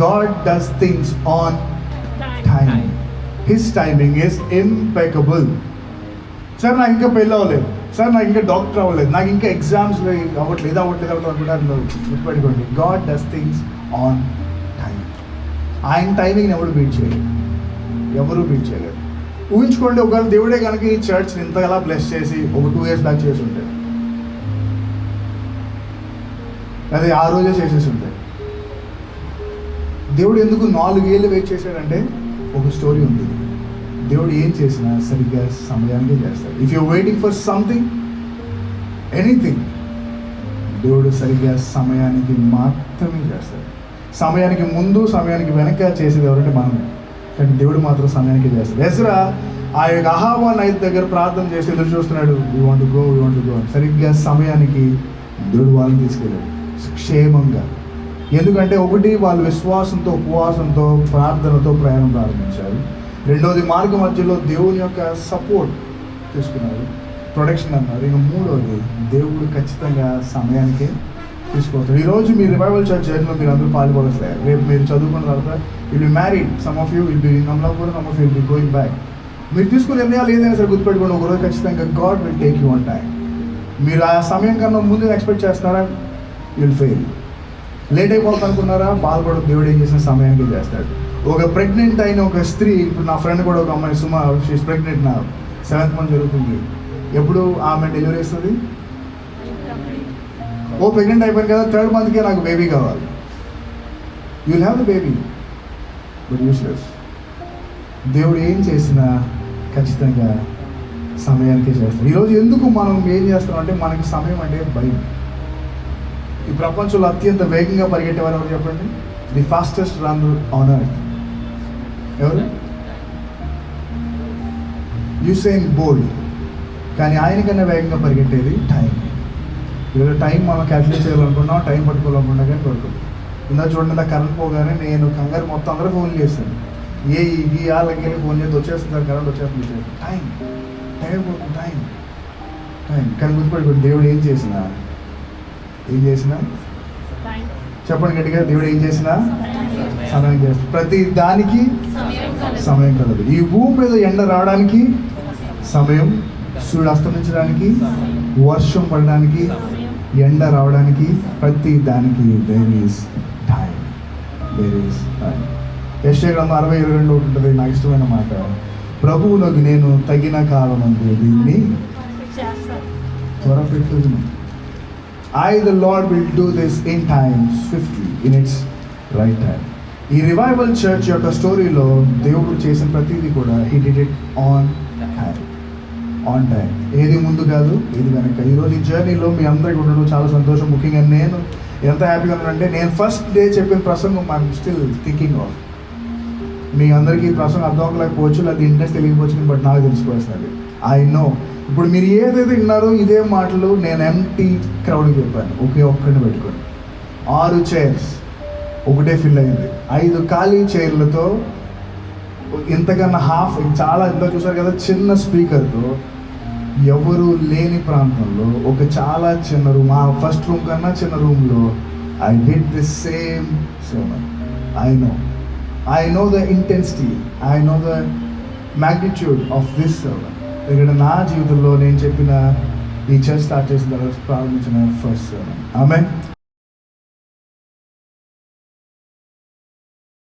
God does things on time. His timing is impeccable. Sir నాకు ఇంకా పెళ్ళి అవ్వలేదు, సార్ నాకు ఇంకా డాక్టర్ అవ్వలేదు, నాకు ఇంకా ఎగ్జామ్స్ అవ్వట్లేదు అనుకుంటారు. గుర్తుపెట్టుకోండి, God does things on time. ఆయన టైమింగ్ని ఎవరు బీట్ చేయలేరు. ఊహించుకోండి, ఒకవేళ దేవుడే కనుక ఈ చర్చ్ని ఇంతగా బ్లెస్ చేసి ఒక 2 years బ్యాక్ చేసి ఉంటే, అదే ఆ రోజే చేసేసి ఉంటే. దేవుడు ఎందుకు 4 ఏళ్ళు వెయిట్ చేశాడంటే ఒక స్టోరీ ఉంది. దేవుడు ఏం చేసినా సరిగ్గా సమయానికి చేస్తాడు. If you waiting for something, anything, దేవుడు సరిగ్గా సమయానికి మాత్రమే చేస్తాడు. సమయానికి ముందు, సమయానికి వెనక చేసేది ఎవరంటే మనమే. కానీ దేవుడు మాత్రం సమయానికి చేస్తాడు. ఎజ్రా ఆ యొక్క అహావా నైట్ దగ్గర ప్రార్థన చేసి ఎదురు చూస్తున్నాడు. We want to go. సరిగ్గా సమయానికి దేవుడు వాళ్ళని తీసుకెళ్ళాడు క్షేమంగా. ఎందుకంటే ఒకటి, వాళ్ళు విశ్వాసంతో, ఉపవాసంతో, ప్రార్థనతో ప్రయాణం ప్రారంభించారు. రెండోది, మార్గ మధ్యలో దేవుని యొక్క సపోర్ట్ తీసుకున్నారు, ప్రొటెక్షన్ అన్నారు. ఇక మూడోది, దేవుడు ఖచ్చితంగా సమయానికే తీసుకొస్తాడు. ఈరోజు మీ రివైవల్ చర్చ్ జర్నీలో మీరు అందరూ పాల్గొనట్లేదు. రేపు మీరు చదువుకున్న తర్వాత will be married, some of you will be in Amalapur, some of you will be going back. మీరు తీసుకునే నిర్ణయాలు ఏదైనా సరే గుర్తుపెట్టుకోండి, ఒకరోజు ఖచ్చితంగా God will take you on time. మీరు ఆ సమయం కన్నా ముందు ఎక్స్పెక్ట్ చేస్తున్నారా, యూ విల్ ఫెయిల్. లేట్ అయిపోతుంది అనుకున్నారా, బాధపడదు. దేవుడు ఏం చేసిన సమయానికి చేస్తాడు. ఒక ప్రెగ్నెంట్ అయిన ఒక స్త్రీ, ఇప్పుడు నా ఫ్రెండ్ కూడా ఒక అమ్మాయి సుమా, షీస్ ప్రెగ్నెంట్ నా 7th month జరుగుతుంది. ఎప్పుడు ఆమె డెలివరీ ఇస్తుంది? ఓ ప్రెగ్నెంట్ అయిపోయింది కదా, 3rd monthకే నాకు బేబీ కావాలి. You will have the baby, but useless. దేవుడు ఏం చేసినా ఖచ్చితంగా సమయానికే చేస్తాం. ఈరోజు ఎందుకు మనం ఏం చేస్తాం అంటే మనకి సమయం అంటే భయం. ఈ ప్రపంచంలో అత్యంత వేగంగా పరిగెట్టేవారు ఎవరు చెప్పండి? The fastest run on earth ఎవరు? యుసేన్ బోల్ట్. కానీ ఆయనకన్నా వేగంగా పరిగెట్టేది టైం. ఈరోజు టైం మనం క్యాల్కులేట్ చేయాలనుకున్నాం, టైం పట్టుకోవాలనుకున్నా కానీ పడుతుంది. ఇందా చూడండి, నా కరెంట్ పోగానే నేను కంగారు మొత్తం అందరూ ఫోన్ చేస్తాను. ఈ వాళ్ళకి ఫోన్ చేసి వచ్చేస్తుంది, కరెంట్ వచ్చేస్తుంది. Time time time time. కానీ గుర్తుపెట్టుకోండి, దేవుడు ఏం చేసినా చెప్పండి గట్టిగా, దేవుడు ఏం చేసినా సమయం చేస్తాడు. ప్రతి దానికి సమయం కలదు. ఈ భూమి మీద ఎండ రావడానికి సమయం, సూర్యుడు అస్తమించడానికి, వర్షం పడడానికి, ఎండ రావడానికి, ప్రతి దానికి దేర్ ఈస్ టైం. యెషయా గ్రంథం 60:22 ఉంటుంది, నాకు ఇష్టమైన మాట. ప్రభువునకు నేను తగిన కాలం అందు దీన్ని త్వరపెట్టుదును. I, the Lord, will do this in time, swiftly, in its right time. ఈ రివైవల్ చర్చ్ యొక్క స్టోరీలో దేవుడు చేసిన ప్రతిదీ కూడా he did it on time. ఏది ముందు కాదు, ఏది వెనక. ఈరోజు ఈ జర్నీలో మీ అందరికీ ఉండడం చాలా సంతోషం. ముఖ్యంగా నేను ఎంత హ్యాపీగా ఉన్నానంటే, నేను ఫస్ట్ డే చెప్పిన ప్రసంగం ఐఎమ్ స్టిల్ థింకింగ్ ఆఫ్. మీ అందరికీ ఈ ప్రసంగం అర్థం అవ్వలేకపోవచ్చు, లేదా ఇంట్రెస్ట్ తెలియకపోవచ్చు, బట్ నాకు తెలిసిపోతుంది. ఐ నో ఇప్పుడు మీరు ఏదైతే విన్నారో ఇదే మాటలు నేను ఎంటీ క్రౌడ్కి చెప్పాను. ఒక్కడిని పెట్టుకొని 6 చైర్స్ ఒకటే ఫిల్ అయింది. 5 ఖాళీ చైర్లతో ఇంతకన్నా హాఫ్, చాలా ఇంత చూసారు కదా, చిన్న స్పీకర్తో ఎవరు లేని ప్రాంతంలో ఒక చాలా చిన్న రూమ్, ఆ ఫస్ట్ రూమ్ కన్నా చిన్న రూమ్లో I did the same sermon. I know the intensity, I know the magnitude of this sermon. ఇక్కడ నా జీవితంలో నేను చెప్పిన ఈ చర్చ్ స్టార్ట్ చేసిన తర్వాత ప్రారంభించిన ఫస్ట్ సెర్మన్. ఆమేన్.